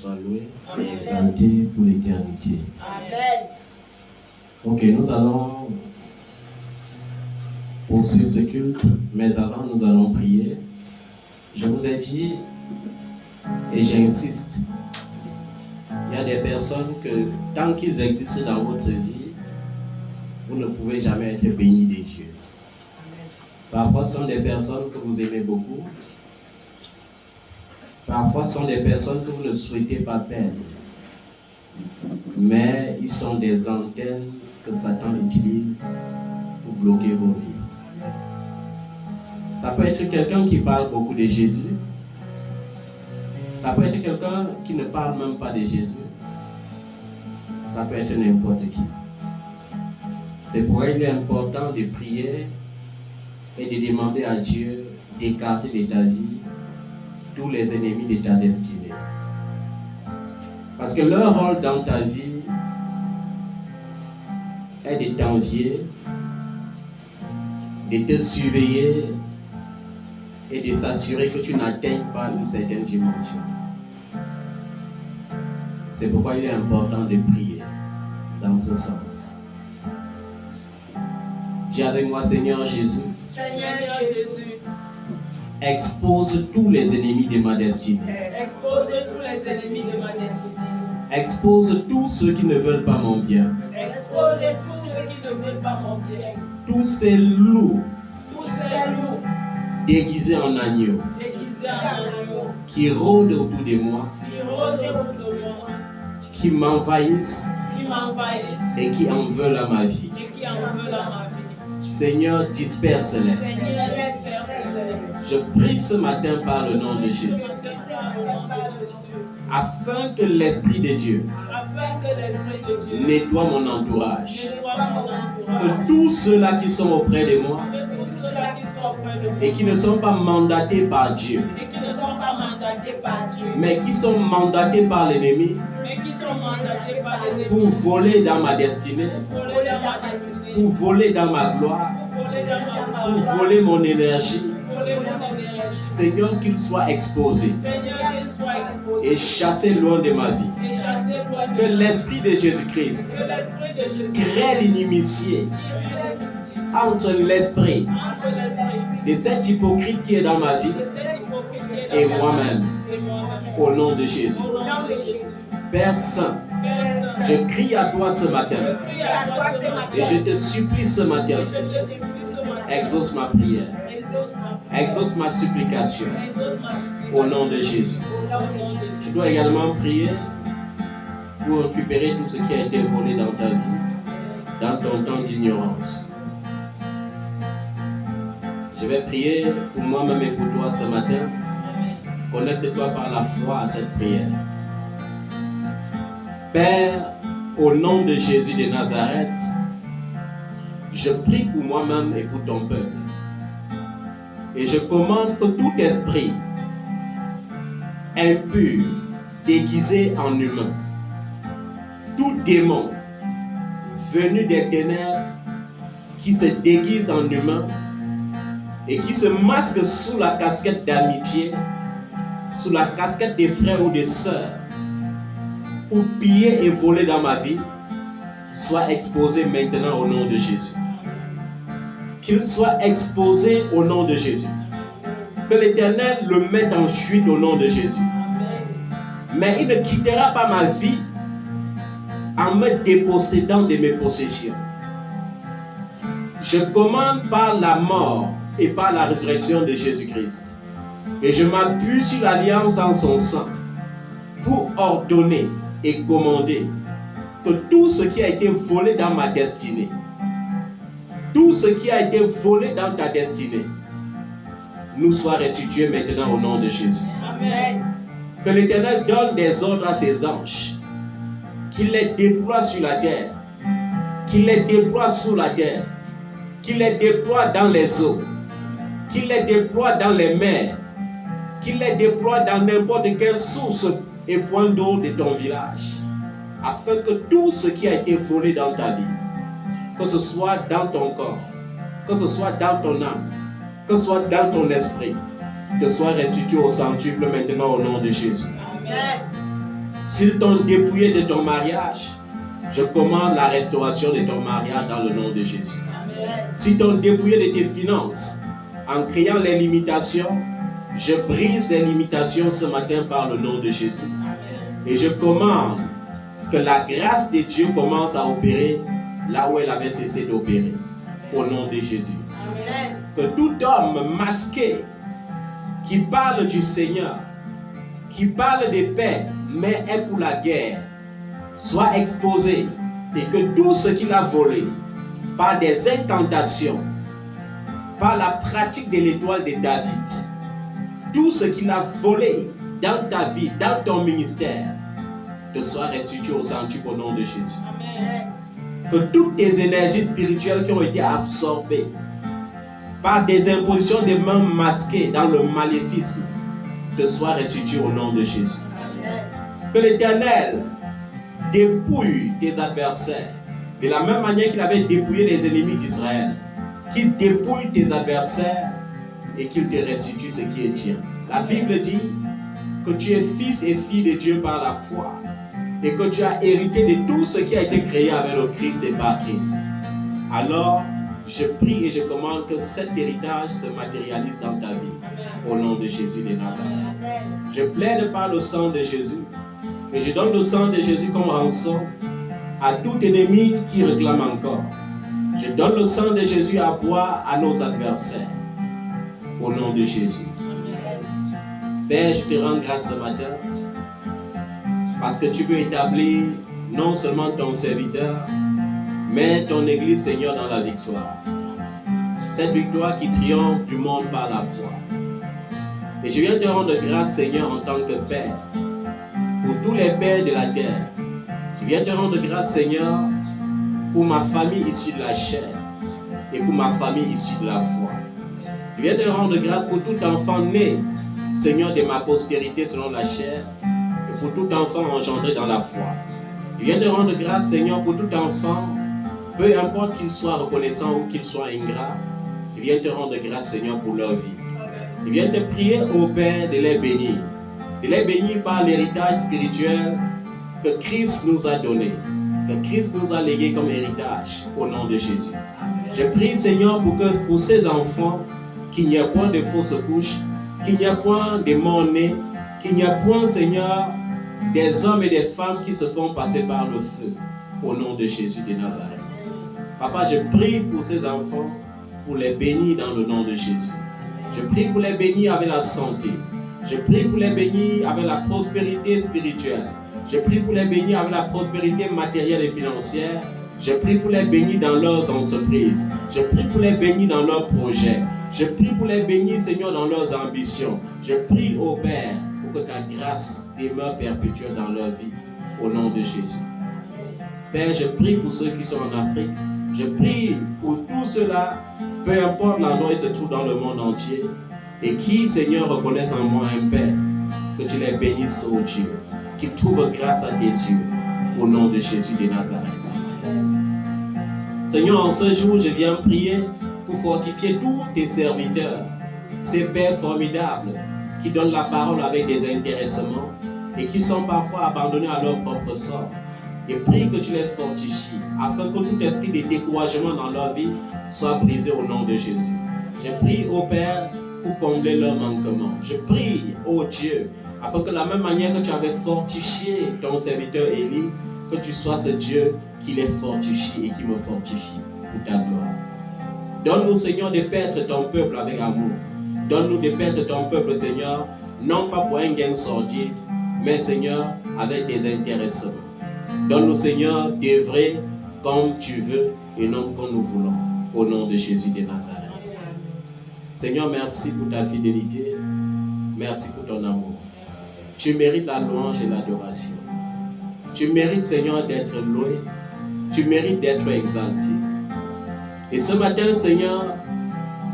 soit loué et exalté pour l'éternité. Amen. Ok, nous allons poursuivre ce culte, mais avant nous allons prier. Je vous ai dit, et j'insiste, il y a des personnes que tant qu'ils existent dans votre vie, vous ne pouvez jamais être bénis des dieux. Parfois, ce sont des personnes que vous aimez beaucoup. Parfois, ce sont des personnes que vous ne souhaitez pas perdre. Mais ils sont des antennes que Satan utilise pour bloquer vos vies. Ça peut être quelqu'un qui parle beaucoup de Jésus. Ça peut être quelqu'un qui ne parle même pas de Jésus. Ça peut être n'importe qui. C'est pourquoi il est important de prier et de demander à Dieu d'écarter de ta vie tous les ennemis de ta destinée. Parce que leur rôle dans ta vie est de t'envier, de te surveiller et de s'assurer que tu n'atteignes pas une certaine dimension. C'est pourquoi il est important de prier dans ce sens. Dis avec moi, Seigneur Jésus. Seigneur Jésus, Expose tous les ennemis de ma destinée. expose tous les ennemis de ma destinée. Expose tous ceux qui ne veulent pas mon bien. Expose tous ceux qui ne veulent pas mon bien. Tous ces loups Tous ces loups déguisés en agneaux déguisés en agneaux qui rôdent autour de moi, qui rôdent autour de moi, qui m'envahissent qui m'envahissent et qui en veulent à ma vie. et qui en veulent à ma vie. Seigneur, disperse-les. Seigneur, disperse-les. Je prie ce matin par le nom de Jésus, afin que l'Esprit de Dieu Afin que l'Esprit de Dieu nettoie mon entourage. nettoie mon entourage. Que tous ceux-là qui sont auprès de moi Que tous ceux-là qui sont auprès de moi et qui ne sont pas mandatés par Dieu, et qui ne sont pas mandatés par Dieu, mais qui sont mandatés par l'ennemi mais qui sont mandatés par l'ennemi pour voler dans ma destinée, pour voler dans ma destinée, pour voler dans ma gloire, pour voler dans ma pour gloire, voler mon énergie. pour voler mon énergie. Seigneur, qu'ils soient exposés Seigneur, qu'il soit exposé et chassés loin de ma vie. et chassé loin de Que moi. l'Esprit de Jésus-Christ Que l'Esprit de Jésus crée l'inimitié entre l'esprit entre l'Esprit de cet hypocrite qui est dans ma vie de cet hypocrite qui est dans et ma moi-même, vie et moi-même. au nom de Jésus. Au nom de Jésus. Père Saint, Père Saint, je crie à toi ce matin je prie à toi ce matin et je te supplie ce matin, et je te supplie ce matin. exauce ma prière, Exauce ma prière. exauce ma supplication Exauce ma supplication. au nom de Jésus. Au nom de Jésus. Tu dois également prier pour récupérer tout ce qui a été volé dans ta vie, dans ton temps d'ignorance. Je vais prier pour moi-même et pour toi ce matin. Amen. Connecte-toi par la foi à cette prière. Père, au nom de Jésus de Nazareth, je prie pour moi-même et pour ton peuple. Et je commande que tout esprit impur, déguisé en humain, tout démon venu des ténèbres qui se déguise en humain et qui se masque sous la casquette d'amitié, sous la casquette des frères ou des sœurs, pour piller et voler dans ma vie, soit exposé maintenant au nom de Jésus. Qu'il soit exposé au nom de Jésus. Que l'Éternel le mette en fuite au nom de Jésus. Mais il ne quittera pas ma vie en me dépossédant de mes possessions. Je commande par la mort et par la résurrection de Jésus-Christ. Et je m'appuie sur l'alliance en son sang pour ordonner et commander que tout ce qui a été volé dans ma destinée, tout ce qui a été volé dans ta destinée, nous soit restitué maintenant au nom de Jésus. Amen. Que l'Éternel donne des ordres à ses anges, qu'il les déploie sur la terre, qu'il les déploie sous la terre, qu'il les déploie dans les eaux, qu'il les déploie dans les mers, qu'il les déploie dans n'importe quelle source et point d'eau de ton village, afin que tout ce qui a été volé dans ta vie, que ce soit dans ton corps, que ce soit dans ton âme, que ce soit dans ton esprit, te soit restitué au centuple maintenant au nom de Jésus. Amen. S'ils t'ont dépouillé de ton mariage, je commande la restauration de ton mariage dans le nom de Jésus. S'ils t'ont dépouillé de tes finances en créant les limitations, je brise les limitations ce matin par le nom de Jésus. Et je commande que la grâce de Dieu commence à opérer là où elle avait cessé d'opérer. Au nom de Jésus. Que tout homme masqué qui parle du Seigneur, qui parle de paix, mais est pour la guerre, soit exposé et que tout ce qu'il a volé par des incantations, par la pratique de l'étoile de David, tout ce qu'il a volé dans ta vie, dans ton ministère, te soit restitué au centuple au nom de Jésus. Amen. Que toutes tes énergies spirituelles qui ont été absorbées par des impositions de mains masquées dans le maléficisme te soient restituées au nom de Jésus. Amen. Que l'Éternel dépouille tes adversaires de la même manière qu'il avait dépouillé les ennemis d'Israël. Qu'il dépouille tes adversaires et qu'il te restitue ce qui est tien. La Bible dit que tu es fils et fille de Dieu par la foi et que tu as hérité de tout ce qui a été créé avec le Christ et par Christ. Alors, je prie et je commande que cet héritage se matérialise dans ta vie. Au nom de Jésus de Nazareth. Je plaide par le sang de Jésus et je donne le sang de Jésus comme rançon à tout ennemi qui réclame encore. Je donne le sang de Jésus à boire à nos adversaires. Au nom de Jésus. Père, je te rends grâce ce matin parce que tu veux établir non seulement ton serviteur, mais ton Église, Seigneur, dans la victoire. Cette victoire qui triomphe du monde par la foi. Et je viens te rendre grâce, Seigneur, en tant que Père, pour tous les pères de la terre. Je viens te rendre grâce, Seigneur, pour ma famille issue de la chair et pour ma famille issue de la foi. Je viens te rendre grâce pour tout enfant né, Seigneur, de ma postérité selon la chair et pour tout enfant engendré dans la foi. Je viens te rendre grâce, Seigneur, pour tout enfant, peu importe qu'il soit reconnaissant ou qu'il soit ingrat. Je viens te rendre grâce, Seigneur, pour leur vie. Je viens te prier, ô Père, de les bénir. De les bénir par l'héritage spirituel que Christ nous a donné, que Christ nous a légué comme héritage, au nom de Jésus. Je prie, Seigneur, pour ces enfants, qu'il n'y ait point de fausses couches, qu'il n'y ait point de morts-nés, qu'il n'y ait point, Seigneur, des hommes et des femmes qui se font passer par le feu, au nom de Jésus de Nazareth. Papa, je prie pour ces enfants, pour les bénir dans le nom de Jésus. Je prie pour les bénir avec la santé. Je prie pour les bénir avec la prospérité spirituelle. Je prie pour les bénir avec la prospérité matérielle et financière. Je prie pour les bénir dans leurs entreprises. Je prie pour les bénir dans leurs projets. Je prie pour les bénir, Seigneur, dans leurs ambitions. Je prie, ô Père, pour que ta grâce demeure perpétuelle dans leur vie. Au nom de Jésus. Père, je prie pour ceux qui sont en Afrique. Je prie pour tous ceux-là, peu importe l'endroit où ils se trouvent dans le monde entier, et qui, Seigneur, reconnaissent en moi un Père, que tu les bénisses, ô Dieu, qu'ils trouvent grâce à tes yeux, au nom de Jésus de Nazareth. Seigneur, en ce jour, je viens prier pour fortifier tous tes serviteurs, ces pères formidables, qui donnent la parole avec des intéressements, et qui sont parfois abandonnés à leur propre sort. Et prie que tu les fortifies, afin que tout esprit de découragement dans leur vie soit brisé au nom de Jésus. Je prie, ô Père, pour combler leurs manquements. Je prie, ô Dieu, afin que de la même manière que tu avais fortifié ton serviteur Élie, que tu sois ce Dieu qui les fortifie et qui me fortifie pour ta gloire. Donne-nous, Seigneur, de paître ton peuple avec amour. Donne-nous de paître ton peuple, Seigneur, non pas pour un gain sordide, mais, Seigneur, avec des intéressements. Donne-nous, Seigneur, d'œuvrer comme tu veux et non comme nous voulons. Au nom de Jésus de Nazareth. Seigneur, merci pour ta fidélité. Merci pour ton amour. Tu mérites la louange et l'adoration. Tu mérites, Seigneur, d'être loué. Tu mérites d'être exalté. Et ce matin, Seigneur,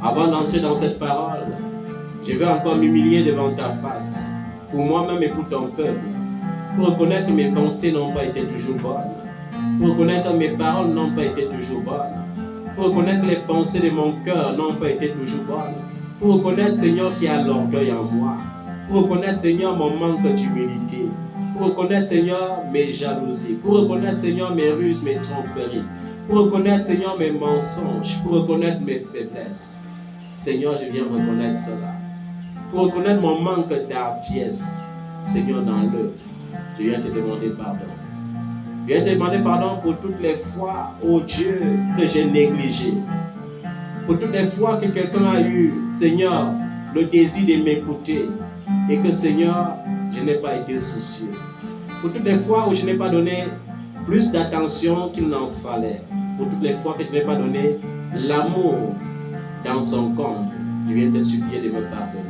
avant d'entrer dans cette parole, je veux encore m'humilier devant ta face, pour moi-même et pour ton peuple. Pour reconnaître que mes pensées n'ont pas été toujours bonnes. Pour reconnaître que mes paroles n'ont pas été toujours bonnes. Pour reconnaître que les pensées de mon cœur n'ont pas été toujours bonnes. Pour reconnaître, Seigneur, qu'il y a l'orgueil en moi. Pour reconnaître, Seigneur, mon manque d'humilité. pour reconnaître, Seigneur, mes jalousies, pour reconnaître, Seigneur, mes ruses, mes tromperies, pour reconnaître, Seigneur, mes mensonges, pour reconnaître mes faiblesses. Seigneur, je viens reconnaître cela. Pour reconnaître mon manque d'hardiesse, Seigneur, dans l'œuvre, je viens te demander pardon. Je viens te demander pardon pour toutes les fois, oh Dieu, que j'ai négligé. Pour toutes les fois que quelqu'un a eu, Seigneur, le désir de m'écouter et que, Seigneur, je n'ai pas été soucieux. Pour toutes les fois où je n'ai pas donné plus d'attention qu'il n'en fallait. Pour toutes les fois que je n'ai pas donné l'amour dans son comble, je viens te supplier de me pardonner.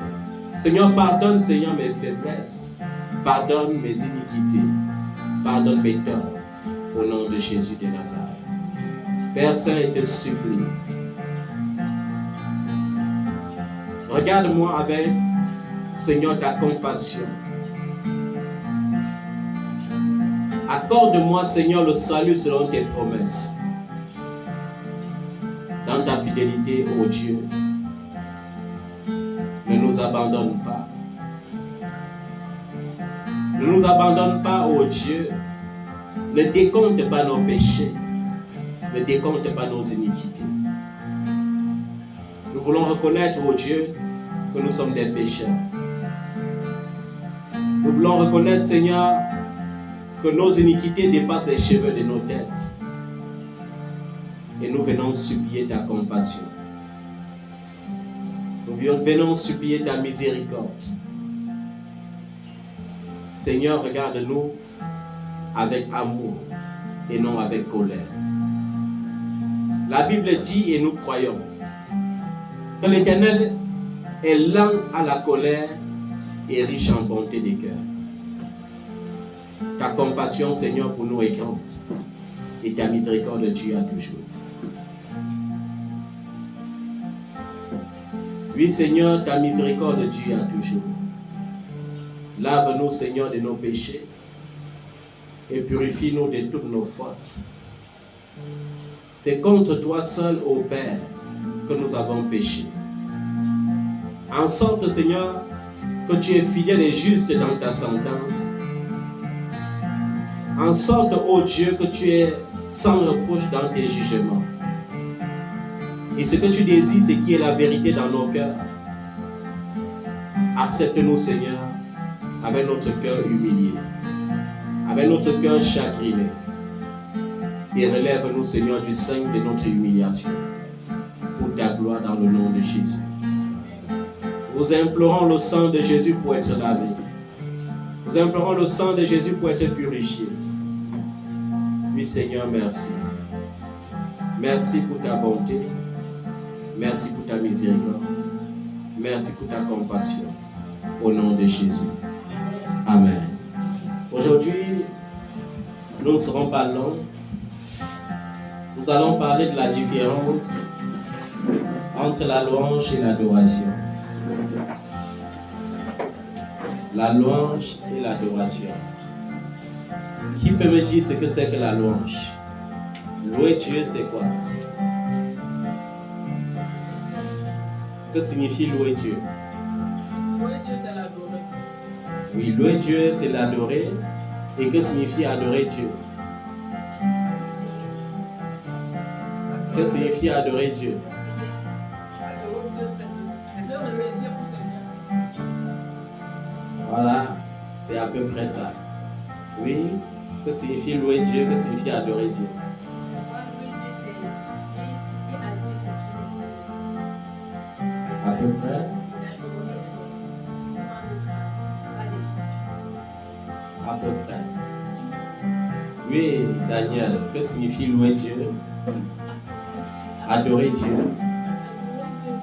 Seigneur, pardonne, Seigneur, mes faiblesses. Pardonne mes iniquités. Pardonne mes torts. Au nom de Jésus de Nazareth. Père Saint, je te supplie. Regarde-moi avec, Seigneur, ta compassion. Accorde-moi, Seigneur, le salut selon tes promesses. Dans ta fidélité, ô Dieu, ne nous abandonne pas. Ne nous abandonne pas, ô Dieu. Ne décompte pas nos péchés. Ne décompte pas nos iniquités. Nous voulons reconnaître, ô Dieu, que nous sommes des pécheurs. Nous voulons reconnaître, Seigneur, que nos iniquités dépassent les cheveux de nos têtes. Et nous venons supplier ta compassion. Nous venons supplier ta miséricorde. Seigneur, regarde-nous avec amour et non avec colère. La Bible dit, et nous croyons, que l'Éternel est lent à la colère et riche en bonté des cœurs. Ta compassion, Seigneur, pour nous est grande, et ta miséricorde, Dieu, à toujours. Oui, Seigneur, ta miséricorde, Dieu, à toujours. Lave-nous, Seigneur, de nos péchés et purifie-nous de toutes nos fautes. C'est contre toi seul, ô Père, que nous avons péché. En sorte, Seigneur, que tu es fidèle et juste dans ta sentence. En sorte, ô Dieu, que tu es sans reproche dans tes jugements. Et ce que tu désires, c'est qui est la vérité dans nos cœurs. Accepte-nous, Seigneur, avec notre cœur humilié, avec notre cœur chagriné. Et relève-nous, Seigneur, du sein de notre humiliation, pour ta gloire dans le nom de Jésus. Nous implorons le sang de Jésus pour être lavé. Nous implorons le sang de Jésus pour être purifié. Oui, Seigneur, merci. Merci pour ta bonté. Merci pour ta miséricorde. Merci pour ta compassion. Au nom de Jésus. Amen. Aujourd'hui, nous ne serons pas longs. Nous allons parler de la différence entre la louange et l'adoration. La louange et l'adoration. Qui peut me dire ce que c'est que la louange? Louer Dieu, c'est quoi? Que signifie louer Dieu? Louer Dieu, c'est l'adorer. Oui, louer Dieu, c'est l'adorer. Et que signifie adorer Dieu? Que signifie adorer Dieu? Adorer Dieu, c'est de remercier pour ses biens. Voilà, c'est à peu près ça. Oui, que signifie louer Dieu? Que signifie adorer Dieu? Louer Dieu, c'est dire à Dieu ce qu'il est. À peu près. À peu près. Oui, Daniel, que signifie louer Dieu? Adorer Dieu. Louer Dieu,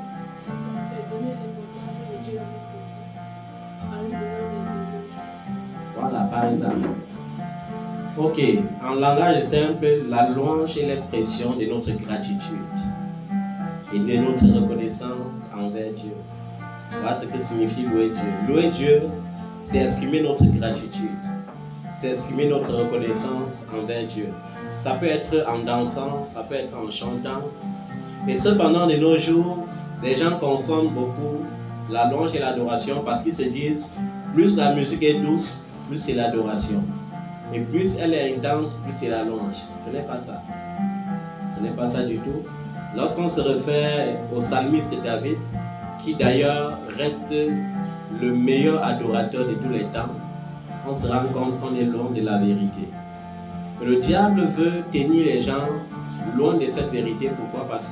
c'est donner l'importance de Dieu en lui donnant des éloges. Voilà, par exemple. Ok, en langage simple, la louange est l'expression de notre gratitude et de notre reconnaissance envers Dieu. Voilà ce que signifie louer Dieu. Louer Dieu, c'est exprimer notre gratitude, c'est exprimer notre reconnaissance envers Dieu. Ça peut être en dansant, ça peut être en chantant. Et cependant, de nos jours, les gens confondent beaucoup la louange et l'adoration parce qu'ils se disent, plus la musique est douce, plus c'est l'adoration. Et plus elle est intense, plus c'est la louange. Ce n'est pas ça. Ce n'est pas ça du tout. Lorsqu'on se réfère au psalmiste David, qui d'ailleurs reste le meilleur adorateur de tous les temps, on se rend compte qu'on est loin de la vérité. Le diable veut tenir les gens loin de cette vérité. Pourquoi? Parce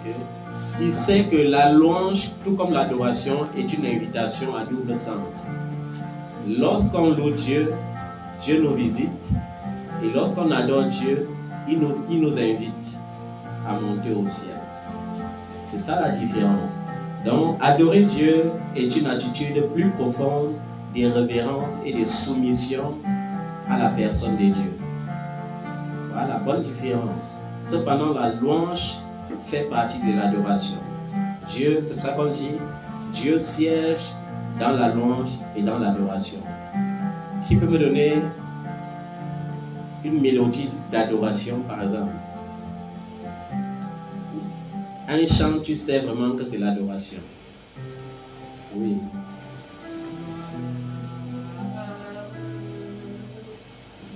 qu'il sait que la louange, tout comme l'adoration, est une invitation à double sens. Lorsqu'on loue Dieu, Dieu nous visite. Et lorsqu'on adore Dieu, il nous invite à monter au ciel. C'est ça la différence. Donc, adorer Dieu est une attitude plus profonde de révérence et de soumission à la personne de Dieu. Voilà la bonne différence. Cependant, la louange fait partie de l'adoration. Dieu, c'est pour ça qu'on dit, Dieu siège dans la louange et dans l'adoration. Qui peut me donner une mélodie d'adoration, par exemple? Un chant, tu sais vraiment que c'est l'adoration. Oui.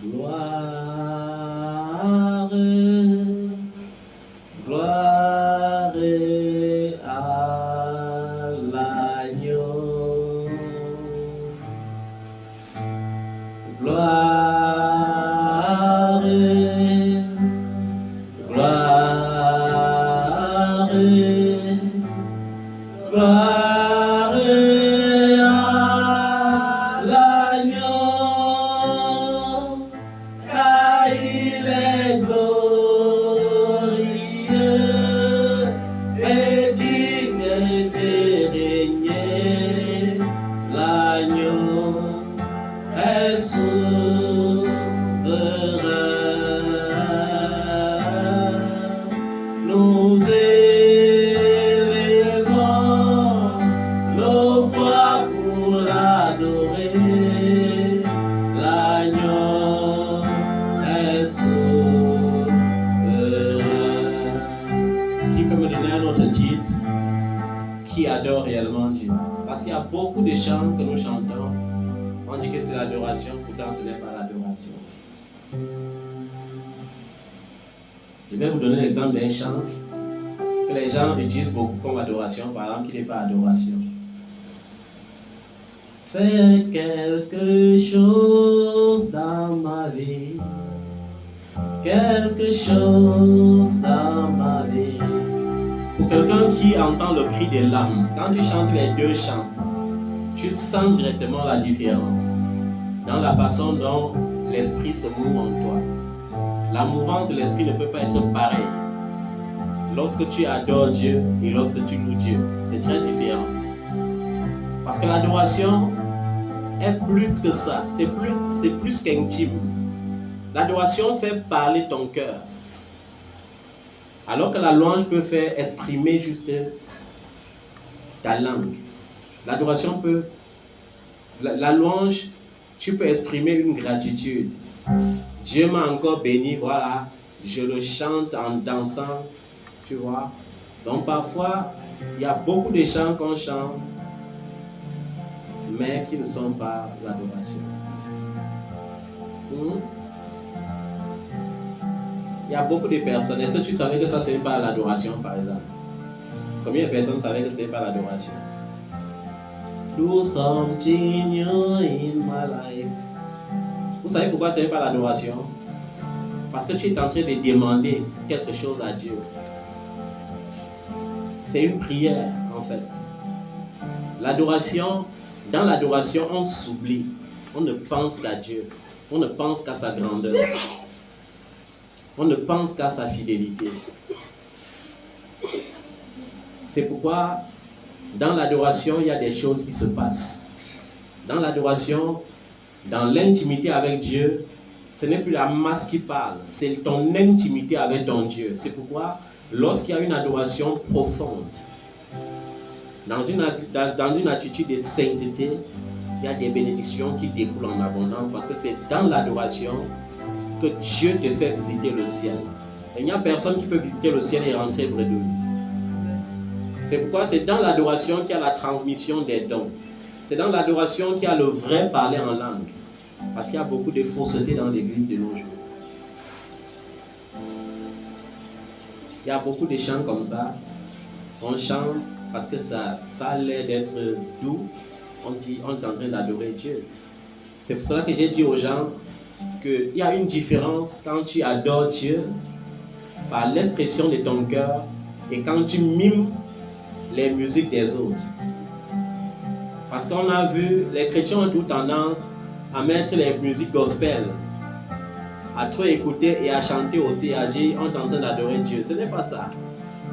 Gloire, gloire à l'agneau. Gloire, gloire, gloire à l'agneau, car il est glorieux et digne de régner. L'agneau est souverain. Nous élevons nos voix pour l'adorer. L'agneau est souverain. Qui peut me donner un autre titre qui adore réellement Dieu? Parce qu'il y a beaucoup de chants que nous chantons. On dit que c'est l'adoration, pourtant ce n'est pas l'adoration. Je vais vous donner l'exemple d'un chant que les gens utilisent beaucoup comme adoration, par exemple, qui n'est pas adoration. Fais quelque chose dans ma vie, quelque chose dans ma vie. Pour quelqu'un qui entend le cri de l'âme, quand tu chantes les deux chants, tu sens directement la différence dans la façon dont l'esprit se mouve en toi. La mouvance de l'esprit ne peut pas être pareille lorsque tu adores Dieu et lorsque tu loues Dieu. C'est très différent. Parce que l'adoration est plus que ça. C'est plus qu'intime. L'adoration fait parler ton cœur. Alors que la louange peut faire exprimer juste ta langue. L'adoration peut... La louange, tu peux exprimer une gratitude. Dieu m'a encore béni, voilà. Je le chante en dansant, tu vois. Donc parfois, il y a beaucoup de chants qu'on chante, mais qui ne sont pas l'adoration. Il y a beaucoup de personnes. Est-ce que tu savais que ça, ce n'est pas l'adoration, par exemple? Combien de personnes savaient que ce n'est pas l'adoration? Do something new in my life. Vous savez pourquoi ce n'est pas l'adoration? Parce que tu es en train de demander quelque chose à Dieu. C'est une prière, en fait. L'adoration, dans l'adoration, on s'oublie. On ne pense qu'à Dieu. On ne pense qu'à sa grandeur. On ne pense qu'à sa fidélité. C'est pourquoi, dans l'adoration, il y a des choses qui se passent. Dans l'adoration, dans l'intimité avec Dieu, ce n'est plus la masse qui parle, c'est ton intimité avec ton Dieu. C'est pourquoi, lorsqu'il y a une adoration profonde, dans une attitude de sainteté, il y a des bénédictions qui découlent en abondance, parce que c'est dans l'adoration que Dieu te fait visiter le ciel. Et il n'y a personne qui peut visiter le ciel et rentrer près de lui. C'est pourquoi c'est dans l'adoration qu'il y a la transmission des dons. C'est dans l'adoration qu'il y a le vrai parler en langue. Parce qu'il y a beaucoup de fausseté dans l'église de nos jours. Il y a beaucoup de chants comme ça. On chante parce que ça a l'air d'être doux. On est en train d'adorer Dieu. C'est pour cela que j'ai dit aux gens qu'il y a une différence quand tu adores Dieu par l'expression de ton cœur et quand tu mimes les musiques des autres. Parce qu'on a vu, les chrétiens ont toute tendance à mettre les musiques gospel, à trop écouter et à chanter aussi, à dire on est en train d'adorer Dieu. Ce n'est pas ça.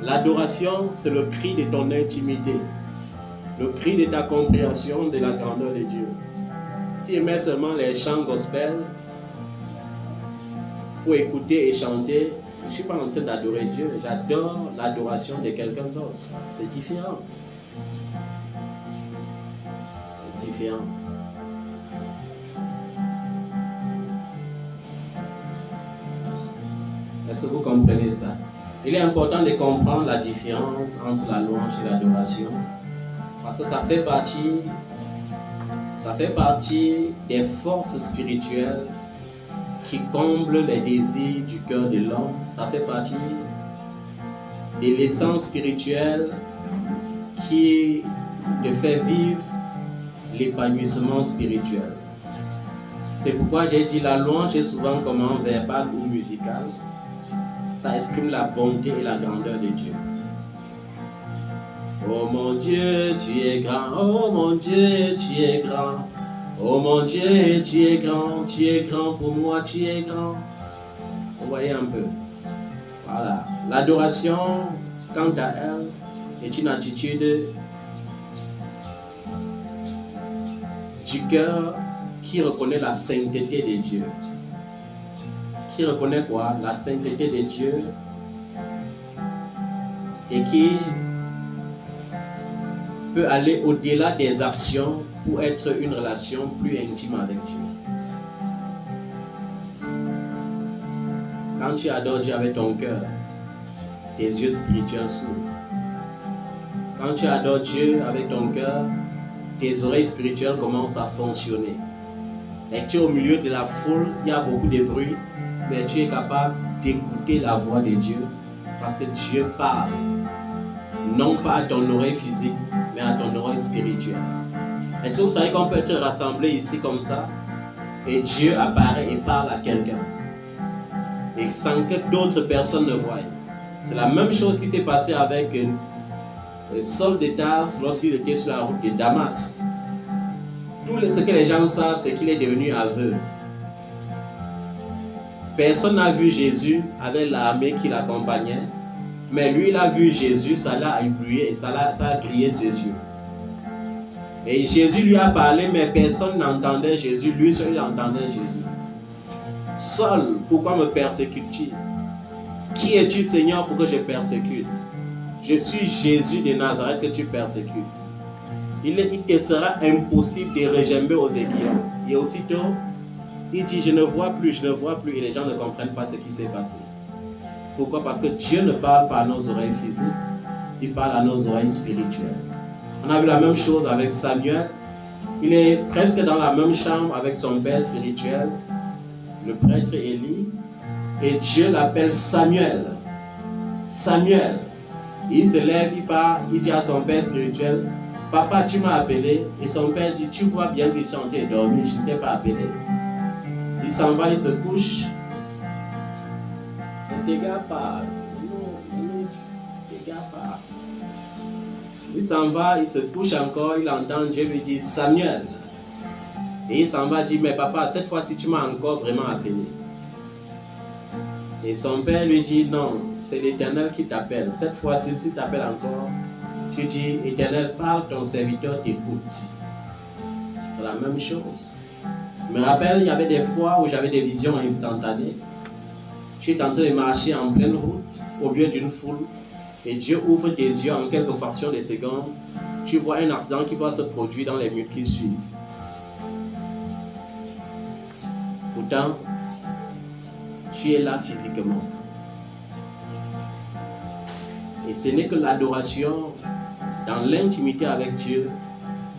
L'adoration, c'est le cri de ton intimité, le cri de ta compréhension de la grandeur de Dieu. Si aimer seulement les chants gospel pour écouter et chanter, je ne suis pas en train d'adorer Dieu, j'adore l'adoration de quelqu'un d'autre. C'est différent. C'est différent. Est-ce que vous comprenez ça? Il est important de comprendre la différence entre la louange et l'adoration, parce que ça fait partie des forces spirituelles qui comblent les désirs du cœur de l'homme. Ça fait partie de l'essence spirituelle qui te fait vivre l'épanouissement spirituel. C'est pourquoi j'ai dit la louange est souvent comment verbale ou musicale. Ça exprime la bonté et la grandeur de Dieu. Oh mon Dieu, tu es grand. Oh mon Dieu, tu es grand. Oh mon Dieu, tu es grand pour moi, tu es grand. Vous voyez un peu. Voilà. L'adoration, quant à elle, est une attitude du cœur qui reconnaît la sainteté de Dieu. Qui reconnaît quoi? La sainteté de Dieu et qui peut aller au-delà des actions pour être une relation plus intime avec Dieu. Quand tu adores Dieu avec ton cœur, tes yeux spirituels s'ouvrent. Quand tu adores Dieu avec ton cœur, tes oreilles spirituelles commencent à fonctionner. Et tu es au milieu de la foule, il y a beaucoup de bruit, mais tu es capable d'écouter la voix de Dieu parce que Dieu parle, non pas à ton oreille physique, mais à ton oreille spirituelle. Est-ce que vous savez qu'on peut être rassemblés ici comme ça et Dieu apparaît et parle à quelqu'un et sans que d'autres personnes ne voient? C'est la même chose qui s'est passée avec Saul de Tarse lorsqu'il était sur la route de Damas. Tout ce que les gens savent, c'est qu'il est devenu aveugle. Personne n'a vu Jésus avec l'armée qui l'accompagnait, mais lui, il a vu Jésus, ça l'a ébloui et ça a grillé ses yeux. Et Jésus lui a parlé, mais personne n'entendait Jésus, lui seul il entendait Jésus. Saul, pourquoi me persécutes-tu? Qui es-tu, Seigneur, pour que je persécute? Je suis Jésus de Nazareth que tu persécutes. Il te sera impossible de regimber aux aiguillons. Et aussitôt, il dit, je ne vois plus, et les gens ne comprennent pas ce qui s'est passé. Pourquoi? Parce que Dieu ne parle pas à nos oreilles physiques, il parle à nos oreilles spirituelles. On a vu la même chose avec Samuel. Il est presque dans la même chambre avec son père spirituel, le prêtre Élie, et Dieu l'appelle Samuel. Samuel. Il se lève, il part, il dit à son père spirituel, papa, tu m'as appelé. Et son père dit, tu vois bien que je suis en train de dormir, je ne t'ai pas appelé. Il s'en va, il se couche. Ne t'égare pas. Ne t'égare pas. Il s'en va, il se couche encore, il entend Dieu lui dire Samuel. Et il s'en va dire, mais papa, cette fois-ci tu m'as encore vraiment appelé. Et son père lui dit, non, c'est l'Éternel qui t'appelle. Cette fois-ci, s'il t'appelle encore, tu dis, Éternel, parle, ton serviteur t'écoute. C'est la même chose. Je me rappelle, il y avait des fois où j'avais des visions instantanées. Tu es en train de marcher en pleine route, au milieu d'une foule, et Dieu ouvre tes yeux en quelques fractions de secondes. Tu vois un accident qui va se produire dans les minutes qui suivent. Pourtant, tu es là physiquement. Et ce n'est que l'adoration dans l'intimité avec Dieu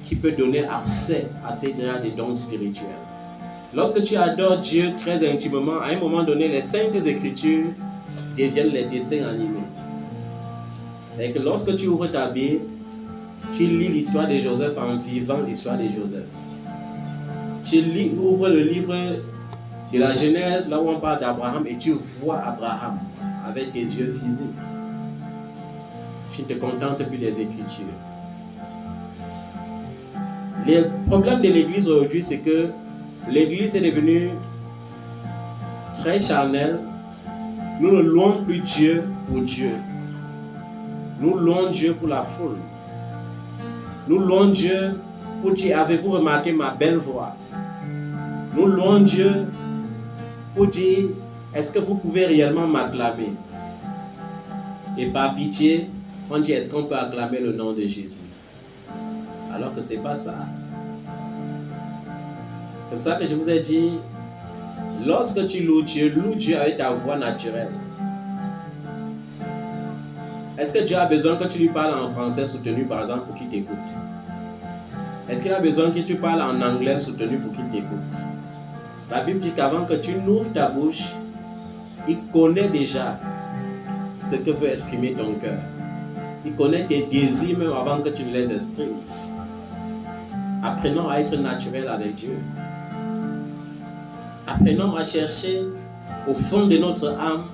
qui peut donner accès à ces dons spirituels. Lorsque tu adores Dieu très intimement, à un moment donné, les saintes écritures deviennent les dessins animés. Et que lorsque tu ouvres ta Bible, tu lis l'histoire de Joseph en vivant l'histoire de Joseph. Tu ouvres le livre de la Genèse, là où on parle d'Abraham, et tu vois Abraham avec tes yeux physiques. Tu ne te contentes plus des Écritures. Le problème de l'Église aujourd'hui, c'est que l'Église est devenue très charnelle. Nous ne louons plus Dieu pour Dieu. Nous louons Dieu pour la foule. Nous louons Dieu pour dire, avez-vous remarqué ma belle voix? Nous louons Dieu pour dire, est-ce que vous pouvez réellement m'acclamer? Et par pitié, on dit, est-ce qu'on peut acclamer le nom de Jésus? Alors que ce n'est pas ça. C'est pour ça que je vous ai dit, lorsque tu loues Dieu avec ta voix naturelle. Est-ce que Dieu a besoin que tu lui parles en français soutenu, par exemple, pour qu'il t'écoute? Est-ce qu'il a besoin que tu parles en anglais soutenu pour qu'il t'écoute? La Bible dit qu'avant que tu n'ouvres ta bouche, il connaît déjà ce que veut exprimer ton cœur. Il connaît tes désirs même avant que tu ne les exprimes. Apprenons à être naturel avec Dieu. Apprenons à chercher au fond de notre âme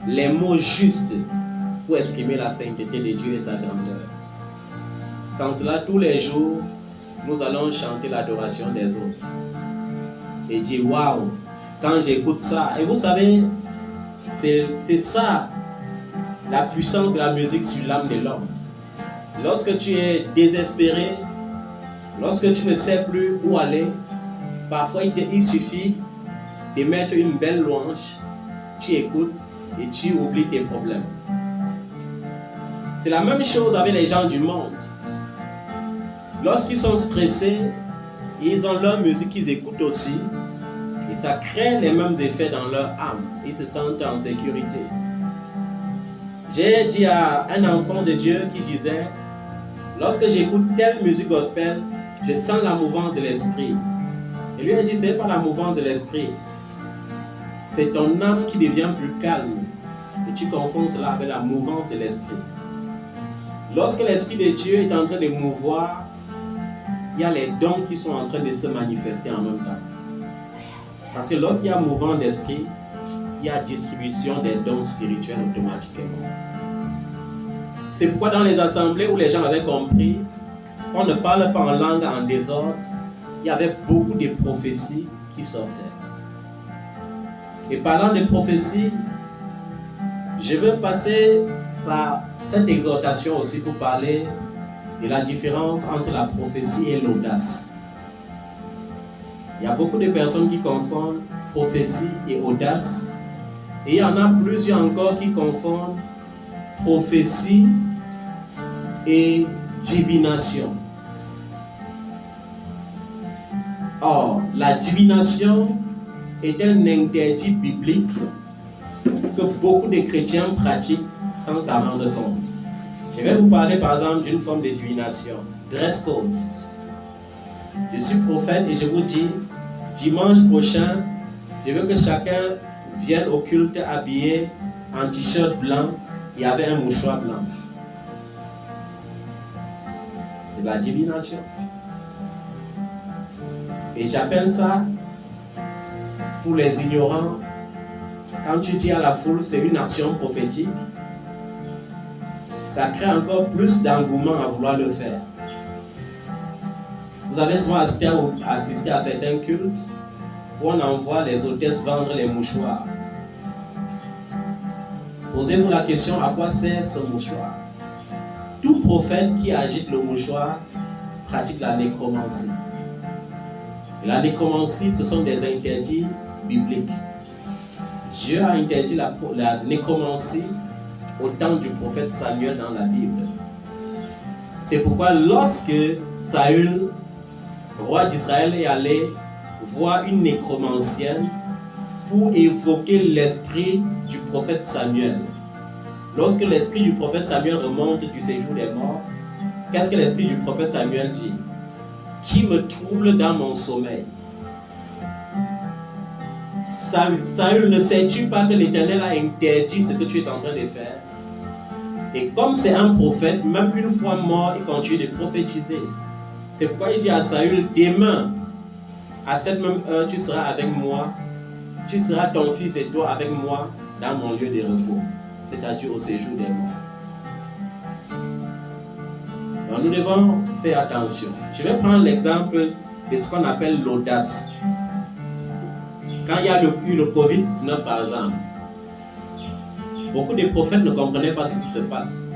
les mots justes pour exprimer la sainteté de Dieu et sa grandeur. Sans cela, tous les jours, nous allons chanter l'adoration des autres. Et dire, waouh, quand j'écoute ça, et vous savez, c'est ça, la puissance de la musique sur l'âme de l'homme. Lorsque tu es désespéré, lorsque tu ne sais plus où aller, parfois il suffit de mettre une belle louange, tu écoutes et tu oublies tes problèmes. C'est la même chose avec les gens du monde. Lorsqu'ils sont stressés, ils ont leur musique qu'ils écoutent aussi, et ça crée les mêmes effets dans leur âme. Ils se sentent en sécurité. J'ai dit à un enfant de Dieu qui disait, lorsque j'écoute telle musique gospel, je sens la mouvance de l'esprit. Et lui a dit, ce n'est pas la mouvance de l'esprit, c'est ton âme qui devient plus calme. Et tu confonds cela avec la mouvance de l'esprit. Lorsque l'Esprit de Dieu est en train de mouvoir, il y a les dons qui sont en train de se manifester en même temps. Parce que lorsqu'il y a mouvement d'esprit, il y a distribution des dons spirituels automatiquement. C'est pourquoi dans les assemblées où les gens avaient compris qu'on ne parle pas en langue en désordre, il y avait beaucoup de prophéties qui sortaient. Et parlant de prophéties, je veux passer par cette exhortation aussi pour parler de la différence entre la prophétie et l'audace. Il y a beaucoup de personnes qui confondent prophétie et audace. Et il y en a plusieurs encore qui confondent prophétie et divination. Or, la divination est un interdit biblique que beaucoup de chrétiens pratiquent sans s'en rendre compte. Je vais vous parler par exemple d'une forme de divination, dress code. Je suis prophète et je vous dis, dimanche prochain, je veux que chacun vienne au culte habillé en t-shirt blanc et avec un mouchoir blanc. C'est la divination. Et j'appelle ça, pour les ignorants, quand tu dis à la foule, c'est une action prophétique, ça crée encore plus d'engouement à vouloir le faire. Vous avez souvent assisté à certains cultes où on envoie les hôtesses vendre les mouchoirs. Posez-vous la question, à quoi sert ce mouchoir? Tout prophète qui agite le mouchoir pratique la nécromancie. Et la nécromancie, ce sont des interdits bibliques. Dieu a interdit la nécromancie au temps du prophète Samuel dans la Bible. C'est pourquoi lorsque Saül, roi d'Israël, est allé voir une nécromancienne pour évoquer l'esprit du prophète Samuel, lorsque l'esprit du prophète Samuel remonte du séjour des morts, qu'est-ce que l'esprit du prophète Samuel dit? Qui me trouble dans mon sommeil? Saül, ne sais-tu pas que l'Éternel a interdit ce que tu es en train de faire? Et comme c'est un prophète, même une fois mort, il continue de prophétiser. C'est pourquoi il dit à Saül, demain, à cette même heure, tu seras avec moi, tu seras ton fils et toi avec moi dans mon lieu de repos, c'est-à-dire au séjour des morts. Donc nous devons faire attention. Je vais prendre l'exemple de ce qu'on appelle l'audace. Quand il y a eu le Covid-19 par exemple, beaucoup de prophètes ne comprenaient pas ce qui se passe.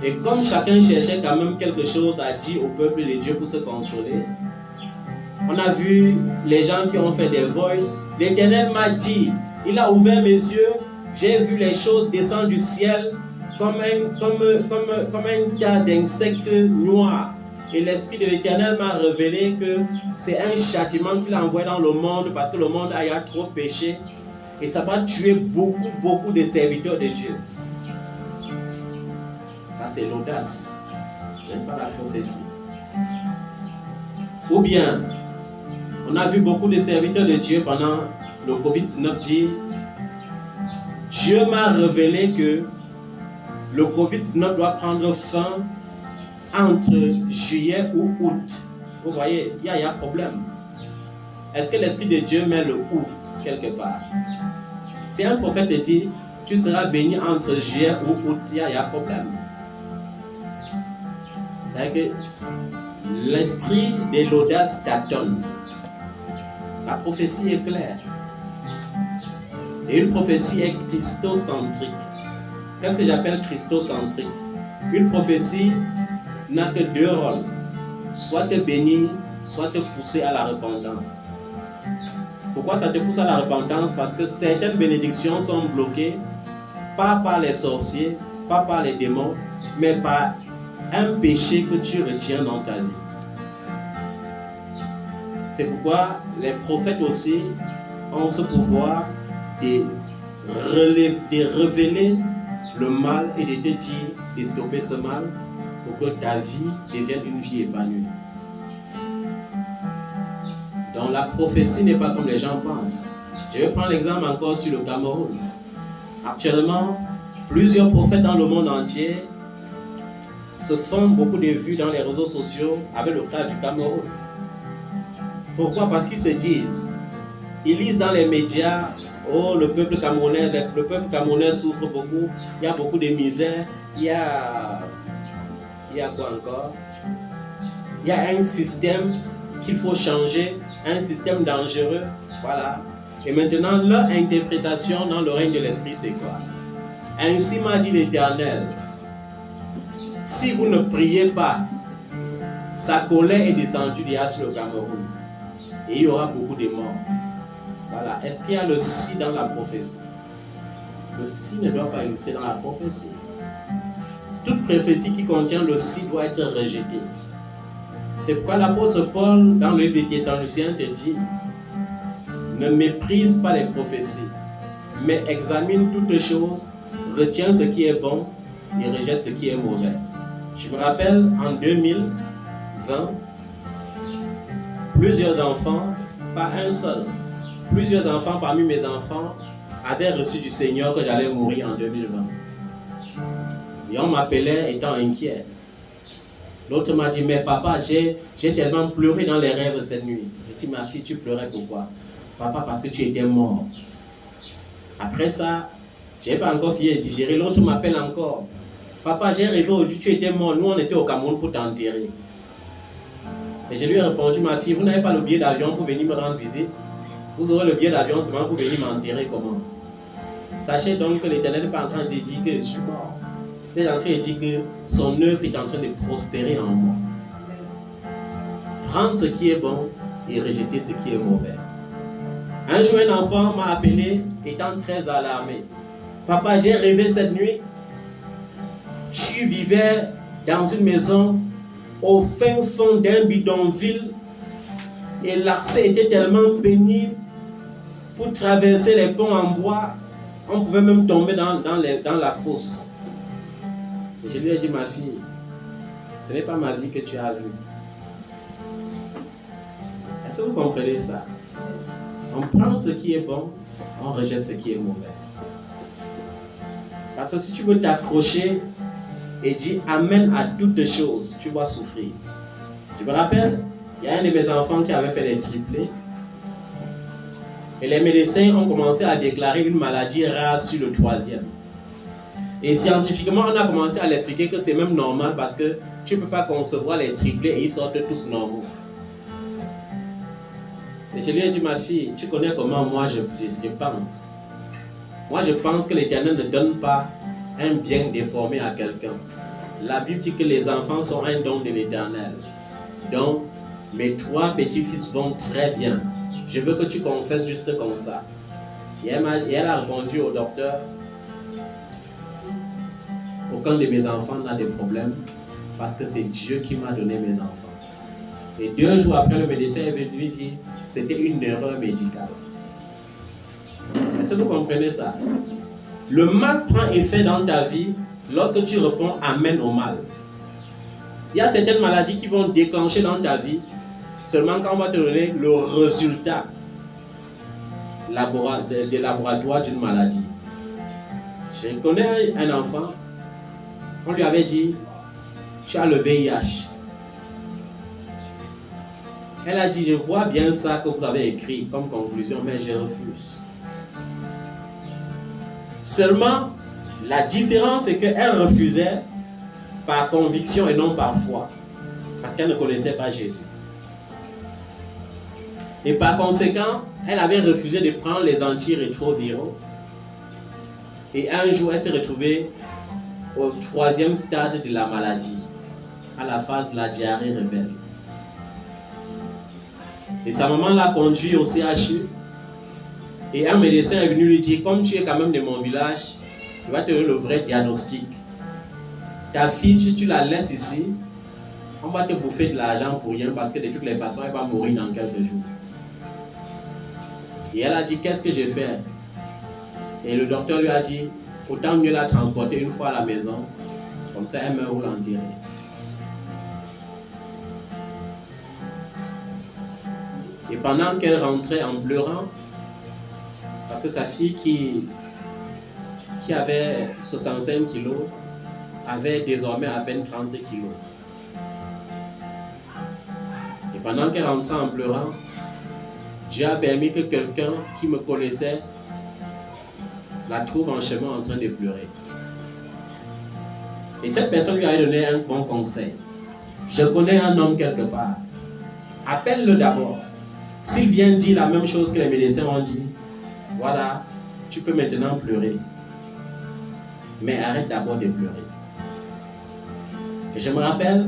Et comme chacun cherchait quand même quelque chose à dire au peuple de Dieu pour se consoler, on a vu les gens qui ont fait des voices. L'Éternel m'a dit, il a ouvert mes yeux, j'ai vu les choses descendre du ciel comme un tas d'insectes noirs. Et l'Esprit de l'Éternel m'a révélé que c'est un châtiment qu'il a envoyé dans le monde parce que le monde a trop péché. Et ça va tuer beaucoup de serviteurs de Dieu. Ça, c'est l'audace. Ce n'est pas la prophétie. Ou bien, on a vu beaucoup de serviteurs de Dieu pendant le Covid-19 dire Dieu m'a révélé que le Covid-19 doit prendre fin entre juillet ou août. Vous voyez, il y a un problème. Est-ce que l'Esprit de Dieu met le août quelque part? Si un prophète te dit tu seras béni entre juillet ou août, il y a un problème. C'est-à-dire que l'esprit de l'audace tâtonne. La prophétie est claire. Et une prophétie est christocentrique. Qu'est-ce que j'appelle christocentrique? Une prophétie n'a que deux rôles. Soit te bénir, soit te pousser à la repentance. Pourquoi ça te pousse à la repentance? Parce que certaines bénédictions sont bloquées, pas par les sorciers, pas par les démons, mais par un péché que tu retiens dans ta vie. C'est pourquoi les prophètes aussi ont ce pouvoir de révéler le mal et de te dire de stopper ce mal pour que ta vie devienne une vie épanouie. Donc la prophétie n'est pas comme les gens pensent. Je vais prendre l'exemple encore sur le Cameroun. Actuellement, plusieurs prophètes dans le monde entier se font beaucoup de vues dans les réseaux sociaux avec le cas du Cameroun. Pourquoi? Parce qu'ils se disent, ils lisent dans les médias, oh le peuple camerounais souffre beaucoup, il y a beaucoup de misère, il y a quoi encore? Il y a un système qu'il faut changer, un système dangereux, voilà. Et maintenant, leur interprétation dans le règne de l'Esprit, c'est quoi? Ainsi m'a dit l'Éternel, si vous ne priez pas, sa colère est descendue déjà sur le Cameroun. Et il y aura beaucoup de morts. Voilà. Est-ce qu'il y a le si dans la prophétie? Le si ne doit pas exister dans la prophétie. Toute prophétie qui contient le si doit être rejetée. C'est pourquoi l'apôtre Paul, dans le livre des Thessaloniciens, te dit ne méprise pas les prophéties, mais examine toutes choses, retiens ce qui est bon et rejette ce qui est mauvais. Je me rappelle en 2020, plusieurs enfants, pas un seul, plusieurs enfants parmi mes enfants avaient reçu du Seigneur que j'allais mourir en 2020. Et on m'appelait étant inquiet. L'autre m'a dit, mais papa, j'ai tellement pleuré dans les rêves cette nuit. J'ai dit, ma fille, tu pleurais pourquoi? Papa, parce que tu étais mort. Après ça, je n'ai pas encore fini de digérer. L'autre m'appelle encore. Papa, j'ai rêvé aujourd'hui, tu étais mort. Nous, on était au Cameroun pour t'enterrer. Et je lui ai répondu, ma fille, vous n'avez pas le billet d'avion pour venir me rendre visite. Vous aurez le billet d'avion seulement pour venir m'enterrer comment? Sachez donc que l'Éternel n'est pas en train de dire que je suis mort. Il est en train de dire que son œuvre est en train de prospérer en moi. Prendre ce qui est bon et rejeter ce qui est mauvais. Un jour, un enfant m'a appelé étant très alarmé. Papa, j'ai rêvé cette nuit. Tu vivais dans une maison au fin fond d'un bidonville et l'accès était tellement pénible pour traverser les ponts en bois. On pouvait même tomber dans la fosse. Et je lui ai dit, ma fille, ce n'est pas ma vie que tu as vue. Est-ce que vous comprenez ça? On prend ce qui est bon, on rejette ce qui est mauvais. Parce que si tu veux t'accrocher et dire amen à toutes choses, tu vas souffrir. Je me rappelle, il y a un de mes enfants qui avait fait des triplés. Et les médecins ont commencé à déclarer une maladie rare sur le 3e. Et scientifiquement, on a commencé à l'expliquer que c'est même normal parce que tu ne peux pas concevoir les triplés et ils sortent tous normaux. Et je lui ai dit, ma fille, tu connais comment moi je pense. Moi je pense que l'Éternel ne donne pas un bien déformé à quelqu'un. La Bible dit que les enfants sont un don de l'Éternel. Donc, mes 3 petits-fils vont très bien. Je veux que tu confesses juste comme ça. Et elle a répondu au docteur, aucun de mes enfants n'a de problème parce que c'est Dieu qui m'a donné mes enfants. Et 2 jours après, le médecin est venu lui dire, c'était une erreur médicale. Est-ce que vous comprenez ça? Le mal prend effet dans ta vie lorsque tu réponds amen au mal. Il y a certaines maladies qui vont déclencher dans ta vie seulement quand on va te donner le résultat des laboratoires d'une maladie. Je connais un enfant, on lui avait dit, tu as le VIH. Elle a dit, je vois bien ça que vous avez écrit comme conclusion, mais je refuse. Seulement, la différence est qu'elle refusait par conviction et non par foi, parce qu'elle ne connaissait pas Jésus. Et par conséquent, elle avait refusé de prendre les antirétroviraux. Et un jour, elle s'est retrouvée au 3e stade de la maladie, à la phase de la diarrhée rebelle. Et sa maman l'a conduit au CHU. Et un médecin est venu lui dire, comme tu es quand même de mon village, il va te donner le vrai diagnostic. Ta fille, si tu la laisses ici, on va te bouffer de l'argent pour rien parce que de toutes les façons, elle va mourir dans quelques jours. Et elle a dit, qu'est-ce que je fais? Et le docteur lui a dit, autant mieux la transporter une fois à la maison, comme ça elle meurt ou l'enterrer. Et pendant qu'elle rentrait en pleurant, parce que sa fille qui avait 65 kilos, avait désormais à peine 30 kilos. Et pendant qu'elle rentrait en pleurant, Dieu a permis que quelqu'un qui me connaissait la trouve en chemin en train de pleurer. Et cette personne lui a donné un bon conseil. Je connais un homme quelque part. Appelle-le d'abord. S'il vient dire la même chose que les médecins ont dit, voilà, tu peux maintenant pleurer. Mais arrête d'abord de pleurer. Et je me rappelle,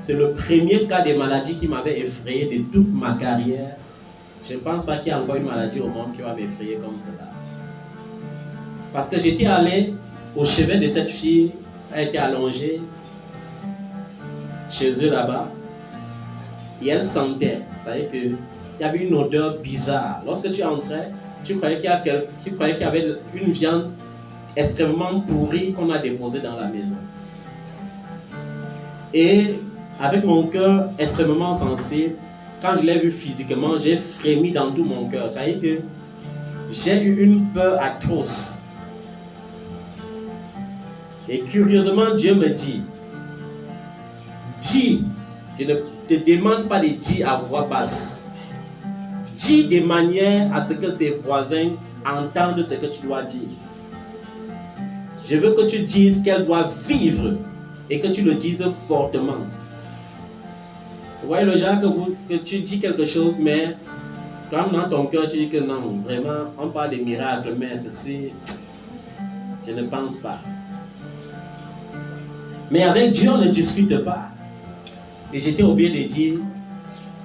c'est le premier cas de maladie qui m'avait effrayé de toute ma carrière. Je ne pense pas qu'il y a encore une maladie au monde qui va m'effrayer comme cela. Parce que j'étais allé au chevet de cette fille, elle était allongée chez eux là-bas, et elle sentait, vous savez qu'il y avait une odeur bizarre. Lorsque tu entrais, tu croyais qu'il y avait une viande extrêmement pourrie qu'on a déposée dans la maison. Et avec mon cœur extrêmement sensible, quand je l'ai vu physiquement, j'ai frémi dans tout mon cœur. Ça veut dire que j'ai eu une peur atroce. Et curieusement, Dieu me dit, dis, je ne te demande pas de dire à voix basse. Dis de manière à ce que ses voisins entendent ce que tu dois dire. Je veux que tu dises qu'elle doit vivre et que tu le dises fortement. Vous voyez le genre que tu dis quelque chose, mais quand dans ton cœur tu dis que non, vraiment, on parle de miracles, mais ceci, je ne pense pas. Mais avec Dieu, on ne discute pas. Et j'étais obligé de dire,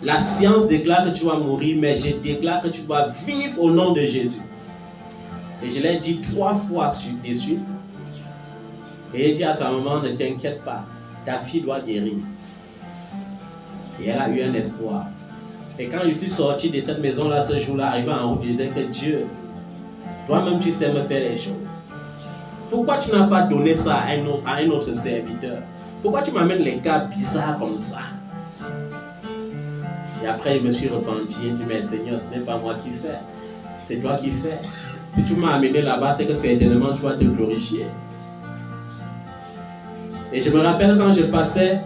la science déclare que tu vas mourir, mais je déclare que tu dois vivre au nom de Jésus. Et je l'ai dit 3 fois de suite. Et il dit à sa maman, ne t'inquiète pas, ta fille doit guérir. Et elle a eu un espoir. Et quand je suis sorti de cette maison-là ce jour-là, arrivé en route, je disais que Dieu, toi-même tu sais me faire les choses. Pourquoi tu n'as pas donné ça à un autre serviteur? Pourquoi tu m'amènes les cas bizarres comme ça? Et après, je me suis repenti et dit, mais Seigneur, ce n'est pas moi qui fais, c'est toi qui fais. Si tu m'as amené là-bas, c'est que certainement tu vas te glorifier. Et je me rappelle quand je passais,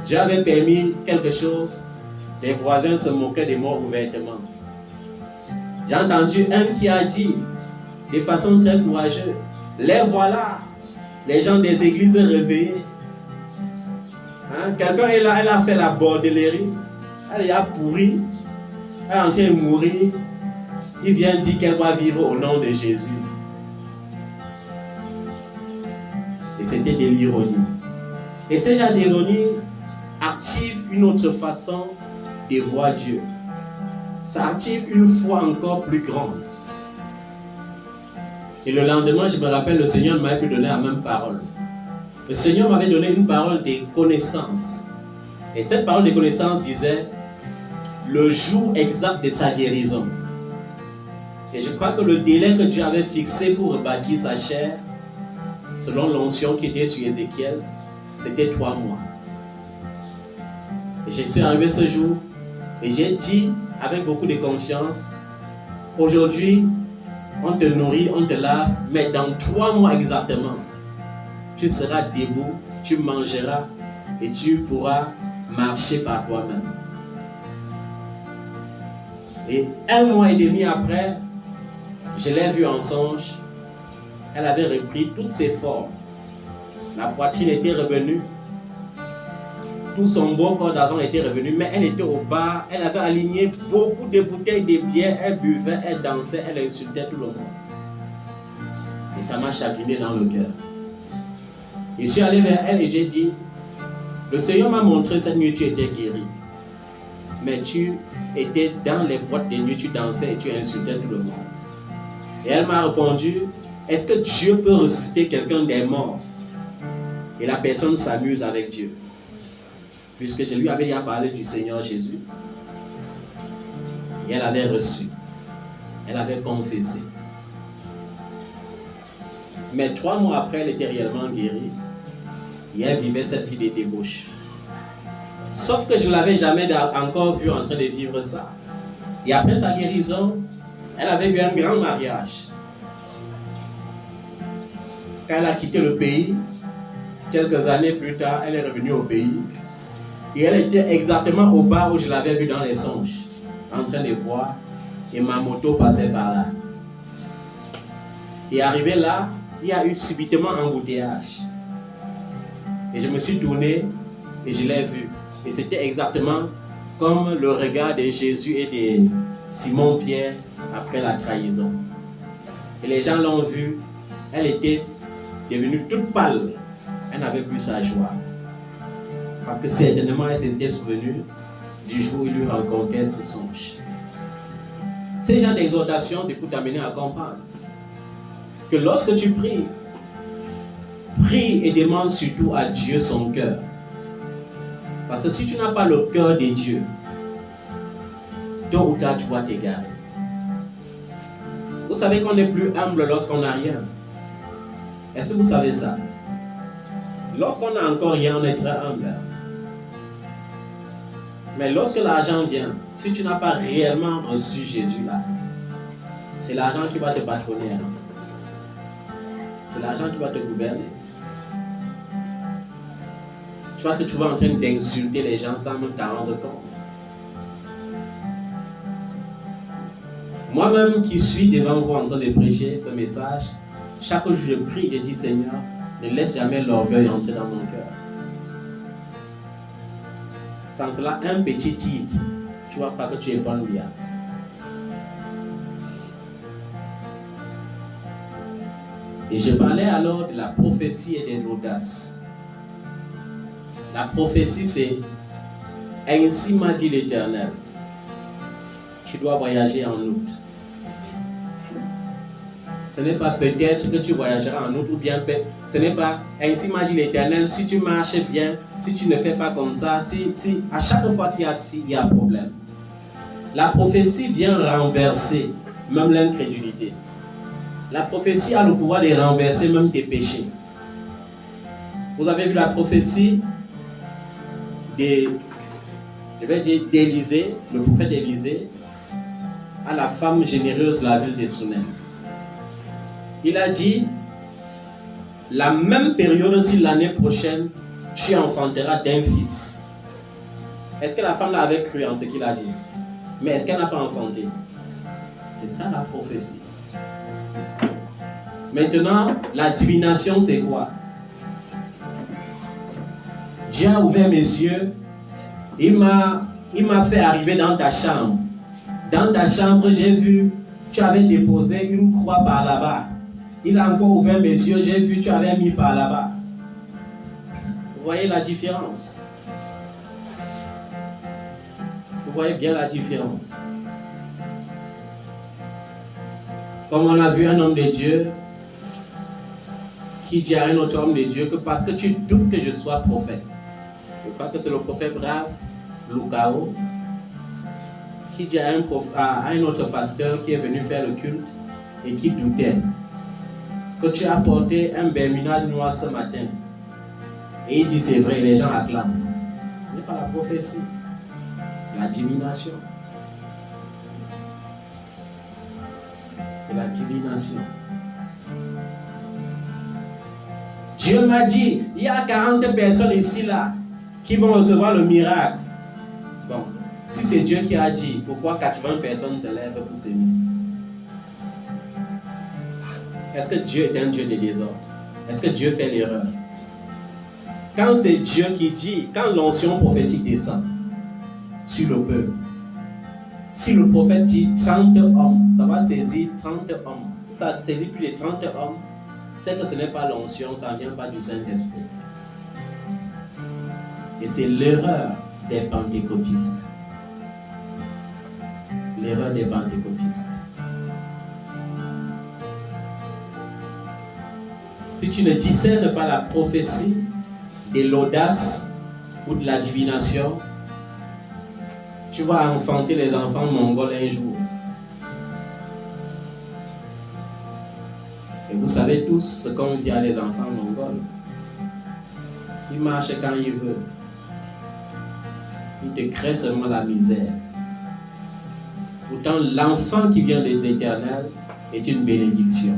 j'avais permis quelque chose, les voisins se moquaient de moi ouvertement. J'ai entendu un qui a dit, de façon très courageuse, les voilà, les gens des églises réveillés. Hein? Quelqu'un est là, elle a fait la bordellerie, elle a pourri, elle est en train de mourir. Il vient dire qu'elle va vivre au nom de Jésus. Et c'était de l'ironie. Et ce genre d'ironie active une autre façon de voir Dieu. Ça active une foi encore plus grande. Et le lendemain, je me rappelle, le Seigneur m'avait pu donner la même parole. Le Seigneur m'avait donné une parole de connaissance. Et cette parole de connaissance disait le jour exact de sa guérison. Et je crois que le délai que Dieu avait fixé pour rebâtir sa chair, selon l'onction qui était sur Ézéchiel, c'était 3 mois. Et je suis arrivé ce jour et j'ai dit avec beaucoup de confiance, aujourd'hui, on te nourrit, on te lave, mais dans 3 mois exactement, tu seras debout, tu mangeras et tu pourras marcher par toi-même. Et 1 mois et demi après, je l'ai vue en songe. Elle avait repris toutes ses formes. La poitrine était revenue. Tout son beau corps d'avant était revenu, mais elle était au bar. Elle avait aligné beaucoup de bouteilles de bière. Elle buvait, elle dansait, elle insultait tout le monde. Et ça m'a chagriné dans le cœur. Je suis allé vers elle et j'ai dit, le Seigneur m'a montré cette nuit tu étais guéri. Mais tu étais dans les boîtes de nuit, tu dansais et tu insultais tout le monde. Et elle m'a répondu, est-ce que Dieu peut ressusciter quelqu'un des morts? Et la personne s'amuse avec Dieu. Puisque je lui avais déjà parlé du Seigneur Jésus. Et elle avait reçu. Elle avait confessé. Mais 3 mois après, elle était réellement guérie. Et elle vivait cette vie de débauche. Sauf que je ne l'avais jamais encore vue en train de vivre ça. Et après sa guérison, elle avait eu un grand mariage. Quand elle a quitté le pays, quelques années plus tard, elle est revenue au pays. Et elle était exactement au bar où je l'avais vue dans les songes, en train de boire, et ma moto passait par là. Et arrivé là, il y a eu subitement un embouteillage. Et je me suis tourné et je l'ai vue. Et c'était exactement comme le regard de Jésus et de Simon-Pierre après la trahison. Et les gens l'ont vue, elle était devenue toute pâle. Elle n'avait plus sa joie. Parce que certainement, elle s'était souvenue du jour où il lui rencontrait ce songe. Ces gens d'exhortation, c'est pour t'amener à comprendre que lorsque tu pries, prie et demande surtout à Dieu son cœur. Parce que si tu n'as pas le cœur de Dieu, tôt ou tard tu vas t'égarer. Vous savez qu'on est plus humble lorsqu'on n'a rien. Est-ce que vous savez ça? Lorsqu'on n'a encore rien, on est très humble. Mais lorsque l'argent vient, si tu n'as pas réellement reçu Jésus là, c'est l'argent qui va te patronner. C'est l'argent qui va te gouverner. Tu vas te trouver en train d'insulter les gens sans même t'en rendre compte. Moi-même qui suis devant vous en train de prêcher ce message, chaque jour je prie, je dis Seigneur, ne laisse jamais l'orgueil entrer dans mon cœur. Sans cela, un petit titre, tu ne vois pas que tu es bon bien. Et je parlais alors de la prophétie et de l'audace. La prophétie, c'est ainsi m'a dit l'Éternel. Tu dois voyager en août. Ce n'est pas peut-être que tu voyageras en août ou bien ce n'est pas ainsi m'a dit l'Éternel. Si tu marches bien, si tu ne fais pas comme ça, si à chaque fois qu'il y a si, il y a un problème. La prophétie vient renverser même l'incrédulité. La prophétie a le pouvoir de renverser même tes péchés. Vous avez vu la prophétie de je vais dire d'Élisée, le prophète Élisée, à la femme généreuse de la ville de Sunem. Il a dit, la même période, si l'année prochaine, tu enfanteras d'un fils. Est-ce que la femme avait cru en ce qu'il a dit? Mais est-ce qu'elle n'a pas enfanté? C'est ça la prophétie. Maintenant, la divination, c'est quoi? Dieu a ouvert mes yeux. Il m'a fait arriver dans ta chambre. Dans ta chambre, j'ai vu, tu avais déposé une croix par là-bas. Il a encore ouvert mes yeux, j'ai vu, tu avais mis par là-bas. Vous voyez la différence? Vous voyez bien la différence? Comme on a vu un homme de Dieu qui dit à un autre homme de Dieu que parce que tu doutes que je sois prophète. Je crois que c'est le prophète brave, Lucao, qui dit à un autre pasteur qui est venu faire le culte et qui doutait que tu as porté un berminal noir ce matin. Et il dit c'est vrai, les gens acclament. Ce n'est pas la prophétie, c'est la divination. C'est la divination. Dieu m'a dit, il y a 40 personnes ici là qui vont recevoir le miracle. Bon, si c'est Dieu qui a dit, pourquoi 80 personnes se lèvent pour s'aimer? Est-ce que Dieu est un Dieu de désordre? Est-ce que Dieu fait l'erreur? Quand c'est Dieu qui dit, quand l'onction prophétique descend sur le peuple, si le prophète dit 30 hommes, ça va saisir 30 hommes. Si ça saisit plus de 30 hommes, c'est que ce n'est pas l'onction, ça ne vient pas du Saint-Esprit. Et c'est l'erreur des pentecôtistes. L'erreur des pentecôtistes. Si tu ne discernes pas la prophétie de l'audace ou de la divination, tu vas enfanter les enfants mongols un jour. Et vous savez tous ce qu'on dit à les enfants mongols. Ils marchent quand ils veulent. Ils te créent seulement la misère. Pourtant, l'enfant qui vient de l'Éternel est une bénédiction.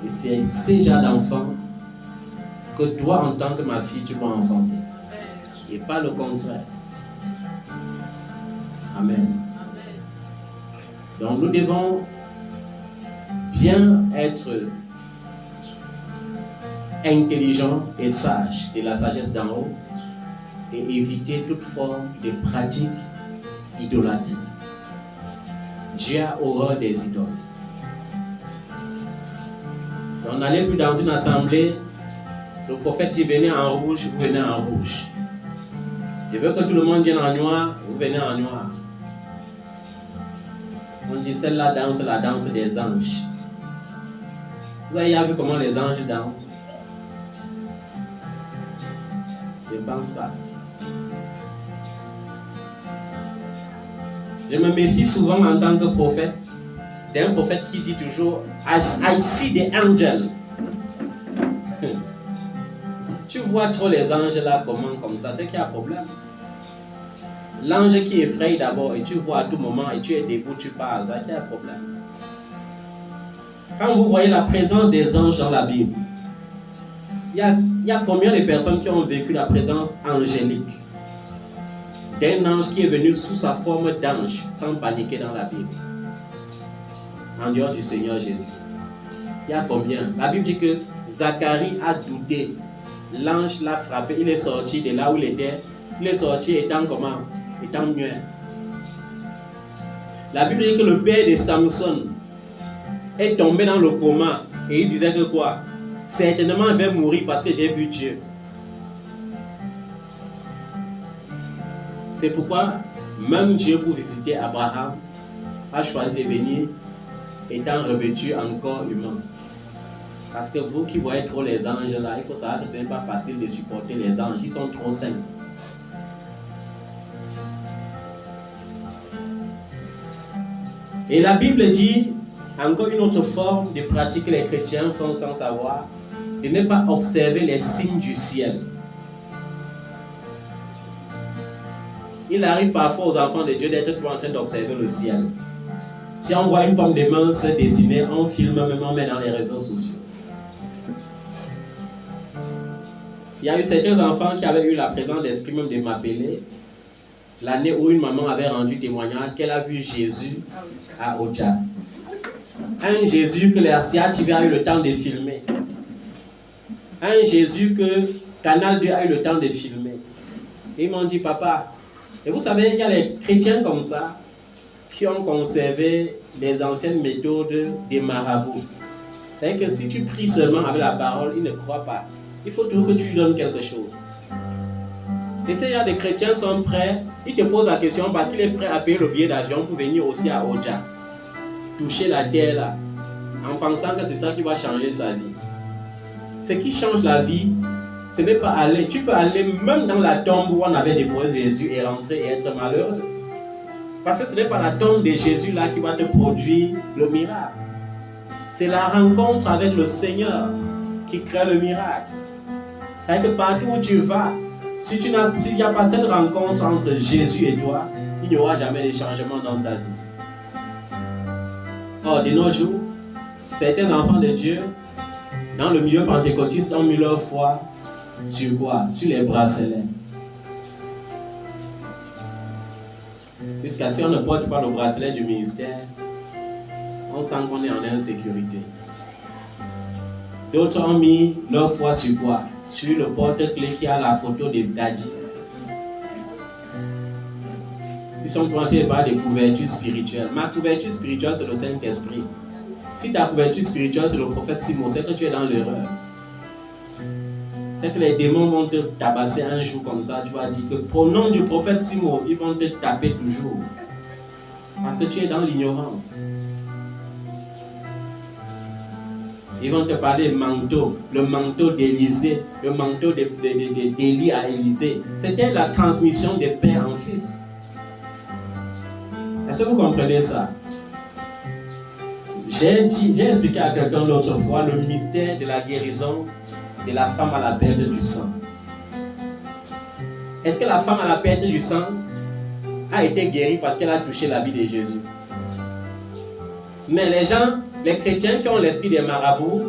Et c'est ces genres d'enfants que toi, en tant que ma fille, tu vas enfanter. Et pas le contraire. Amen. Donc nous devons bien être intelligents et sages de la sagesse d'en haut et éviter toute forme de pratique idolâtrie. Dieu a horreur des idoles. On n'allait plus dans une assemblée, le prophète dit venez en rouge, vous venez en rouge. Je veux que tout le monde vienne en noir, vous venez en noir. On dit celle-là danse la danse des anges. Vous avez vu comment les anges dansent? Je ne pense pas. Je me méfie souvent en tant que prophète d'un prophète qui dit toujours I see the angel. Tu vois trop les anges là comme ça, c'est qu'il y a un problème. L'ange qui effraie d'abord et tu vois à tout moment et tu es debout, tu parles, c'est qu'il y a un problème. Quand vous voyez la présence des anges dans la Bible, il y a combien de personnes qui ont vécu la présence angélique d'un ange qui est venu sous sa forme d'ange sans paniquer dans la Bible, en dehors du Seigneur Jésus? Il y a combien? La Bible dit que Zacharie a douté. L'ange l'a frappé, il est sorti de là où il était. Il est sorti étant comment? Étant muet. La Bible dit que le père de Samson est tombé dans le coma et il disait que quoi? Certainement il va mourir parce que j'ai vu Dieu. C'est pourquoi même Dieu, pour visiter Abraham, a choisi de venir étant revêtu en corps humain. Parce que vous qui voyez trop les anges là, il faut savoir que ce n'est pas facile de supporter les anges, ils sont trop saints. Et la Bible dit, encore une autre forme de pratique que les chrétiens font sans savoir, de ne pas observer les signes du ciel. il arrive parfois aux enfants de Dieu d'être en train d'observer le ciel. Si on voit une pomme de main se dessiner, on filme, même on met dans les réseaux sociaux. Il y a eu certains enfants qui avaient eu la présence d'esprit même de m'appeler l'année où une maman avait rendu témoignage qu'elle a vu Jésus à Oja. Un Jésus que la CIA TV a eu le temps de filmer. Un Jésus que Canal 2 a eu le temps de filmer. Et ils m'ont dit, papa, et vous savez, il y a les chrétiens comme ça qui ont conservé les anciennes méthodes des marabouts. C'est-à-dire que si tu pries seulement avec la parole, ils ne croient pas. Il faut toujours que tu lui donnes quelque chose. Et ces gens de chrétiens sont prêts, ils te posent la question parce qu'il est prêt à payer le billet d'avion pour venir aussi à Oja. Toucher la terre là, en pensant que c'est ça qui va changer sa vie. Ce qui change la vie, ce n'est pas aller. Tu peux aller même dans la tombe où on avait déposé Jésus et rentrer et être malheureux. Parce que ce n'est pas la tombe de Jésus là qui va te produire le miracle. C'est la rencontre avec le Seigneur qui crée le miracle. C'est-à-dire que partout où tu vas, s'il n'y a pas cette rencontre entre Jésus et toi, il n'y aura jamais de changement dans ta vie. Or, de nos jours, certains enfants de Dieu, dans le milieu pentecôtiste, ont mis leur foi sur quoi? Sur les bracelets. Jusqu'à si on ne porte pas le bracelet du ministère, on sent qu'on est en insécurité. D'autres ont mis leur foi sur quoi? Sur le porte-clés qui a la photo de Daddy. Ils sont plantés par des couvertures spirituelles. Ma couverture spirituelle, c'est le Saint-Esprit. Si ta couverture spirituelle, c'est le prophète Simon, c'est que tu es dans l'erreur. C'est que les démons vont te tabasser un jour comme ça. Tu vas dire que au nom du prophète Simon, ils vont te taper toujours. Parce que tu es dans l'ignorance. Ils vont te parler manteau, le manteau d'Élisée, le manteau d'Élie à Élisée. C'était la transmission de père en fils. Est-ce que vous comprenez ça? J'ai expliqué à quelqu'un l'autre fois le mystère de la guérison de la femme à la perte du sang. Est-ce que la femme à la perte du sang a été guérie parce qu'elle a touché l'habit de Jésus? Mais les gens, les chrétiens qui ont l'esprit des marabouts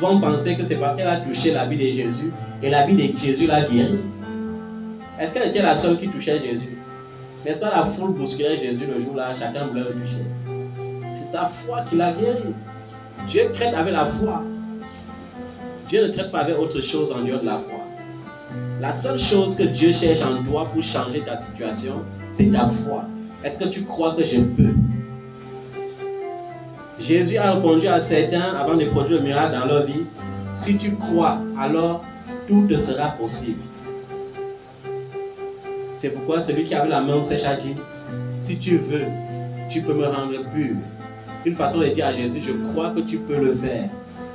vont penser que c'est parce qu'elle a touché l'habit de Jésus et l'habit de Jésus l'a guérie. Est-ce qu'elle était la seule qui touchait Jésus? N'est-ce pas la foule bousculait Jésus le jour-là, chacun voulait le toucher? C'est sa foi qui l'a guéri. Dieu traite avec la foi. Dieu ne traite pas avec autre chose en dehors de la foi. La seule chose que Dieu cherche en toi pour changer ta situation, c'est ta foi. Est-ce que tu crois que je peux? Jésus a répondu à certains avant de produire le miracle dans leur vie. Si tu crois, alors tout te sera possible. C'est pourquoi celui qui avait la main sèche a dit, si tu veux, tu peux me rendre pur. Une façon de dire à Jésus, je crois que tu peux le faire.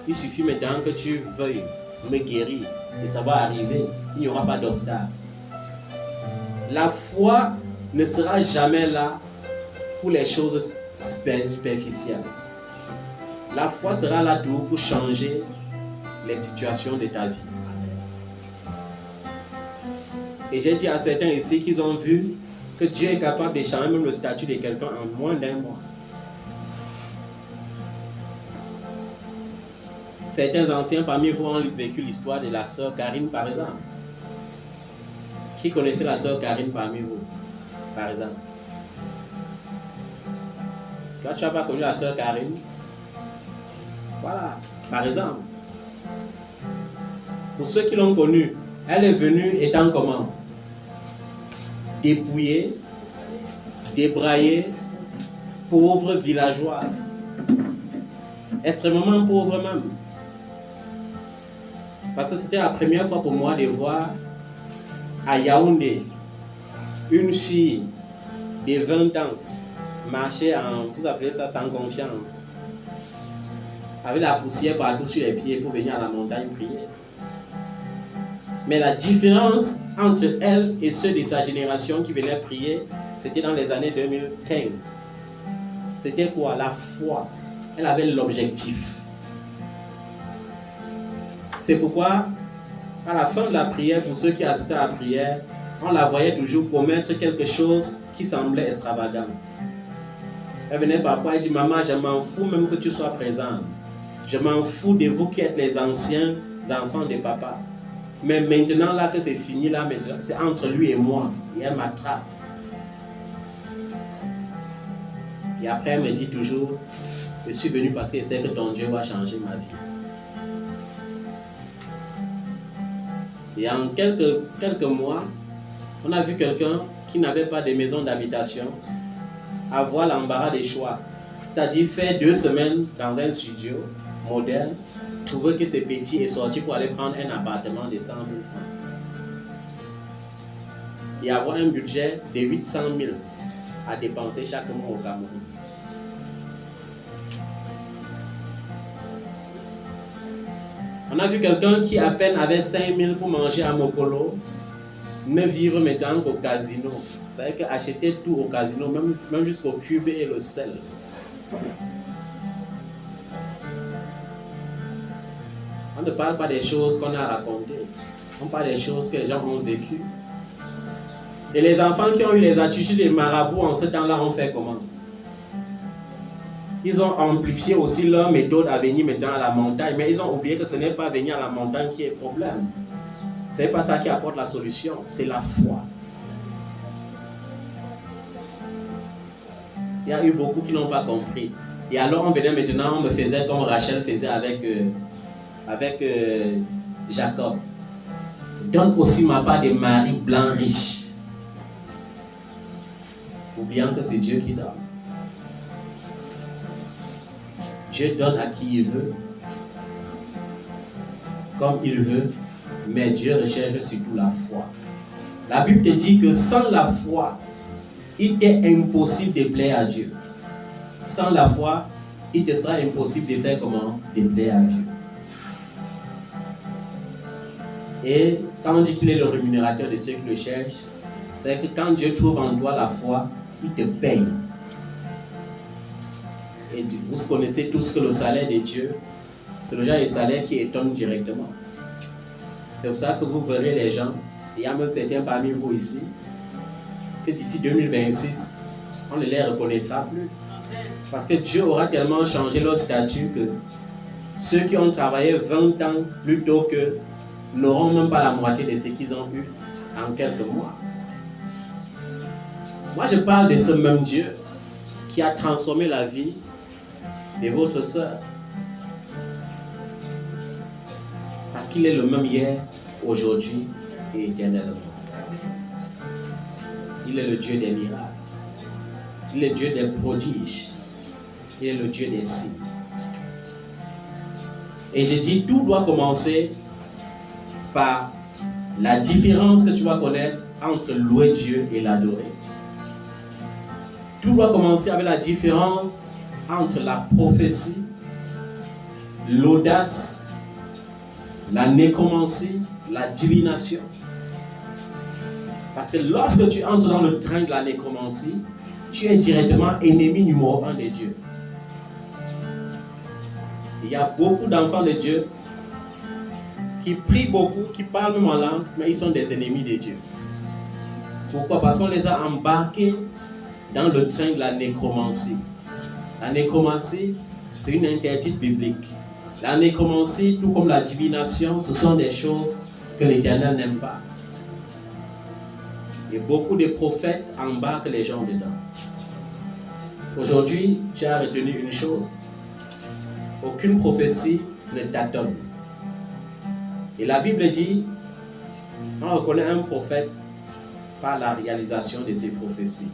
Il suffit maintenant que tu veuilles me guérir et ça va arriver. Il n'y aura pas d'obstacle. La foi ne sera jamais là pour les choses superficielles. La foi sera là toujours pour changer les situations de ta vie. Et j'ai dit à certains ici qu'ils ont vu que Dieu est capable de changer même le statut de quelqu'un en moins d'un mois. Certains anciens parmi vous ont vécu l'histoire de la sœur Karine, par exemple. Qui connaissait la sœur Karine parmi vous, par exemple? Toi, tu n'as pas connu la sœur Karine? Voilà, par exemple. Pour ceux qui l'ont connue, elle est venue étant comment? Dépouillée, débraillée, pauvre villageoise. Extrêmement pauvre même. Parce que c'était la première fois pour moi de voir à Yaoundé une fille de 20 ans marcher vous appelez ça sans confiance, avec la poussière partout sur les pieds pour venir à la montagne prier. Mais la différence entre elle et ceux de sa génération qui venaient prier, c'était dans les années 2015. C'était quoi? La foi. Elle avait l'objectif. C'est pourquoi, à la fin de la prière, pour ceux qui assistaient à la prière, on la voyait toujours commettre quelque chose qui semblait extravagant. Elle venait parfois et dit, maman, je m'en fous même que tu sois présente. Je m'en fous de vous qui êtes les anciens enfants de papa. Mais maintenant, là que c'est fini, là maintenant, c'est entre lui et moi. Et elle m'attrape. Et après, elle me dit toujours, je suis venu parce que je sais que ton Dieu va changer ma vie. Et en quelques mois, on a vu quelqu'un qui n'avait pas de maison d'habitation avoir l'embarras des choix. C'est-à-dire faire 2 semaines dans un studio moderne, trouver que c'est petit et sortir pour aller prendre un appartement de 100 000 francs. Et avoir un budget de 800 000 à dépenser chaque mois au Cameroun. On a vu quelqu'un qui à peine avait 5 000 pour manger à Mokolo, ne vivre maintenant qu'au casino. Vous savez qu'acheter tout au casino, même jusqu'au cube et le sel. On ne parle pas des choses qu'on a racontées. On parle des choses que les gens ont vécues. Et les enfants qui ont eu les attitudes des marabouts en ce temps-là ont fait comment? Ils ont amplifié aussi leur méthode à venir maintenant à la montagne, mais ils ont oublié que ce n'est pas venir à la montagne qui est le problème. Ce n'est pas ça qui apporte la solution, c'est la foi. Il y a eu beaucoup qui n'ont pas compris. Et alors on venait maintenant, on me faisait comme Rachel faisait avec Jacob. Donne aussi ma part de mari blanc riche. Oubliant que c'est Dieu qui donne. Dieu donne à qui il veut, comme il veut, mais Dieu recherche surtout la foi. La Bible te dit que sans la foi, il t'est impossible de plaire à Dieu. Sans la foi, il te sera impossible de faire comment? De plaire à Dieu. Et quand on dit qu'il est le rémunérateur de ceux qui le cherchent, c'est que quand Dieu trouve en toi la foi, il te paye. Et vous connaissez tous que le salaire de Dieu, c'est le genre de salaire qui étonne directement. C'est pour ça que vous verrez les gens, il y a même certains parmi vous ici, que d'ici 2026, on ne les reconnaîtra plus. Parce que Dieu aura tellement changé leur statut que ceux qui ont travaillé 20 ans plus tôt qu'eux n'auront même pas la moitié de ce qu'ils ont eu en quelques mois. Moi, je parle de ce même Dieu qui a transformé la vie de votre sœur. Parce qu'il est le même hier, aujourd'hui et éternellement. Il est le Dieu des miracles. Il est le Dieu des prodiges. Il est le Dieu des signes. Et j'ai dit, tout doit commencer par la différence que tu vas connaître entre louer Dieu et l'adorer. Tout doit commencer avec la différence entre la prophétie, l'audace, la nécromancie, la divination. Parce que lorsque tu entres dans le train de la nécromancie, tu es directement ennemi numéro 1 de Dieu. Il y a beaucoup d'enfants de Dieu qui prient beaucoup, qui parlent même en langue, mais ils sont des ennemis de Dieu. Pourquoi? Parce qu'on les a embarqués dans le train de la nécromancie. La nécromancie, c'est une interdite biblique. La nécromancie, tout comme la divination, ce sont des choses que l'Éternel n'aime pas. Et beaucoup de prophètes embarquent les gens dedans. Aujourd'hui, tu as retenu une chose. Aucune prophétie ne tâtonne. Et la Bible dit, on reconnaît un prophète par la réalisation de ses prophéties.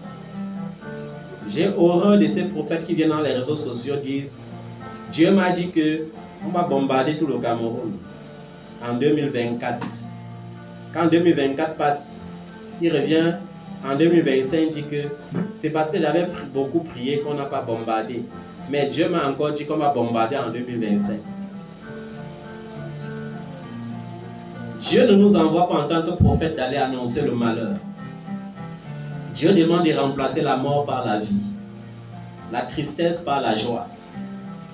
J'ai horreur de ces prophètes qui viennent dans les réseaux sociaux disent, Dieu m'a dit qu'on va bombarder tout le Cameroun en 2024. Quand 2024 passe, il revient en 2025 dit que c'est parce que j'avais beaucoup prié qu'on n'a pas bombardé. Mais Dieu m'a encore dit qu'on va bombarder en 2025. Dieu ne nous envoie pas en tant que prophète d'aller annoncer le malheur. Dieu demande de remplacer la mort par la vie, la tristesse par la joie.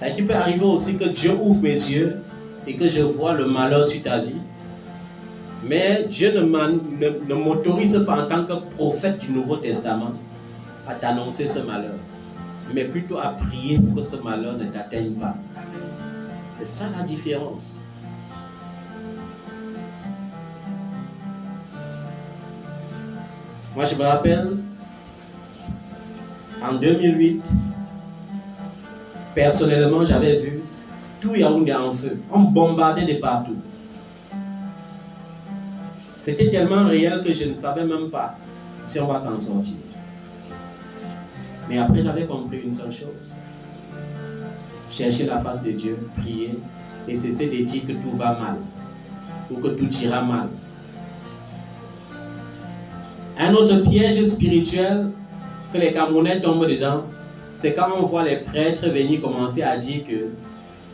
Et il peut arriver aussi que Dieu ouvre mes yeux et que je vois le malheur sur ta vie. Mais Dieu ne m'autorise pas en tant que prophète du Nouveau Testament à t'annoncer ce malheur, mais plutôt à prier pour que ce malheur ne t'atteigne pas. C'est ça la différence. Moi, je me rappelle, en 2008, personnellement, j'avais vu tout Yaoundé en feu. On bombardait de partout. C'était tellement réel que je ne savais même pas si on va s'en sortir. Mais après, j'avais compris une seule chose. Chercher la face de Dieu, prier et cesser de dire que tout va mal ou que tout ira mal. Un autre piège spirituel que les Camerounais tombent dedans, c'est quand on voit les prêtres venir commencer à dire que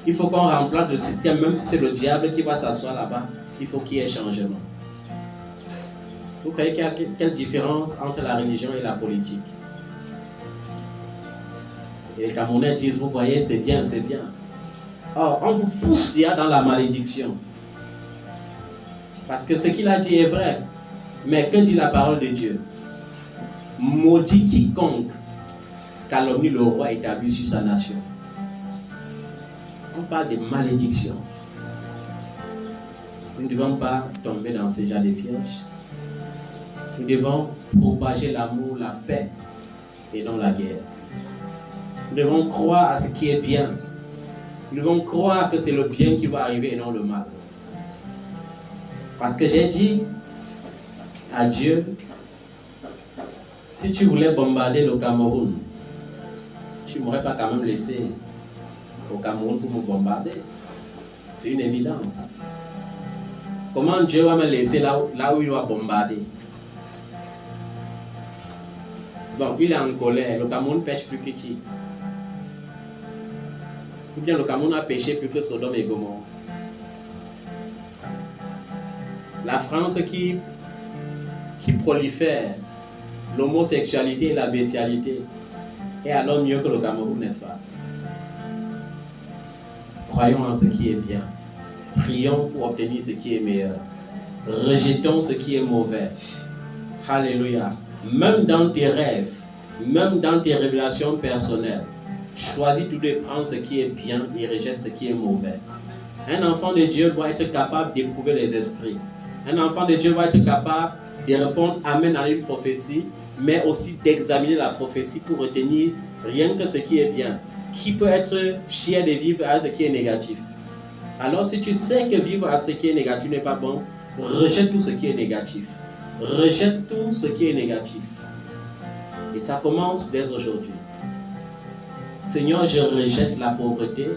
il faut qu'on remplace le système, même si c'est le diable qui va s'asseoir là-bas, il faut qu'il y ait changement. Vous croyez qu'il y a quelle différence entre la religion et la politique? Et les Camerounais disent, vous voyez, c'est bien, c'est bien. Or, on vous pousse déjà dans la malédiction. Parce que ce qu'il a dit est vrai. Mais que dit la parole de Dieu? Maudit quiconque calomnie le roi établi sur sa nation. On parle de malédiction. Nous ne devons pas tomber dans ce genre de pièges. Nous devons propager l'amour, la paix et non la guerre. Nous devons croire à ce qui est bien. Nous devons croire que c'est le bien qui va arriver et non le mal. Parce que j'ai dit à Dieu, si tu voulais bombarder le Cameroun, tu ne m'aurais pas quand même laissé au Cameroun pour me bombarder. C'est une évidence. Comment Dieu va me laisser là où il va bombarder? Bon, il est en colère. Le Cameroun pêche plus que qui? Ou bien le Cameroun a péché plus que Sodome et Gomorrhe. La France qui prolifère l'homosexualité et la bestialité est alors mieux que le Cameroun, n'est-ce pas? Croyons en ce qui est bien. Prions pour obtenir ce qui est meilleur. Rejetons ce qui est mauvais. Alléluia. Même dans tes rêves, même dans tes révélations personnelles, choisis tout de prendre ce qui est bien et rejette ce qui est mauvais. Un enfant de Dieu doit être capable d'éprouver les esprits. Un enfant de Dieu doit être capable de répondre Amen à une prophétie, mais aussi d'examiner la prophétie pour retenir rien que ce qui est bien. Qui peut être fier de vivre à ce qui est négatif? Alors si tu sais que vivre à ce qui est négatif n'est pas bon, rejette tout ce qui est négatif. Rejette tout ce qui est négatif. Et ça commence dès aujourd'hui. Seigneur, je rejette la pauvreté,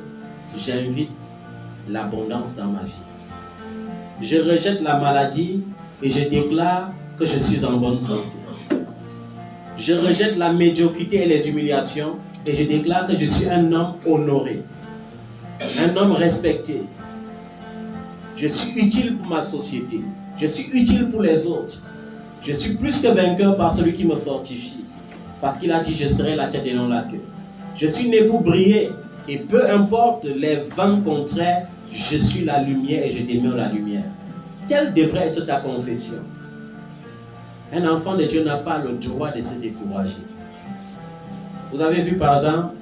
j'invite l'abondance dans ma vie. Je rejette la maladie et je déclare que je suis en bonne santé. Je rejette la médiocrité et les humiliations et je déclare que je suis un homme honoré, un homme respecté. Je suis utile pour ma société, je suis utile pour les autres. Je suis plus que vainqueur par celui qui me fortifie, parce qu'il a dit je serai la tête et non la queue. Je suis né pour briller et peu importe les vents contraires, je suis la lumière et je demeure la lumière. Telle devrait être ta confession. Un enfant de Dieu n'a pas le droit de se décourager. Vous avez vu par exemple,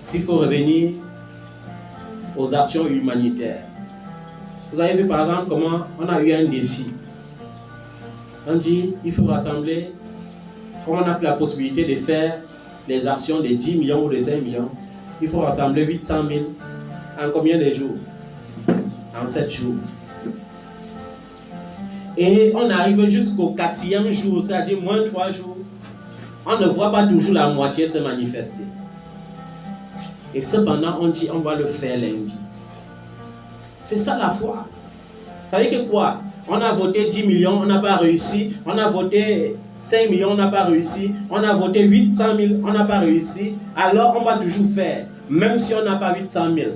s'il faut revenir aux actions humanitaires. Vous avez vu par exemple comment on a eu un défi. On dit il faut rassembler, comme on n'a plus la possibilité de faire les actions de 10 millions ou de 5 millions, il faut rassembler 800 000 en combien de jours? En 7 jours. Et on arrive jusqu'au 4e jour, c'est-à-dire moins 3 jours. On ne voit pas toujours la moitié se manifester. Et cependant, on dit on va le faire lundi. C'est ça la foi. Ça veut dire que quoi? On a voté 10 millions, on n'a pas réussi. On a voté 5 millions, on n'a pas réussi. On a voté 800 000, on n'a pas réussi. Alors on va toujours faire, même si on n'a pas 800 000.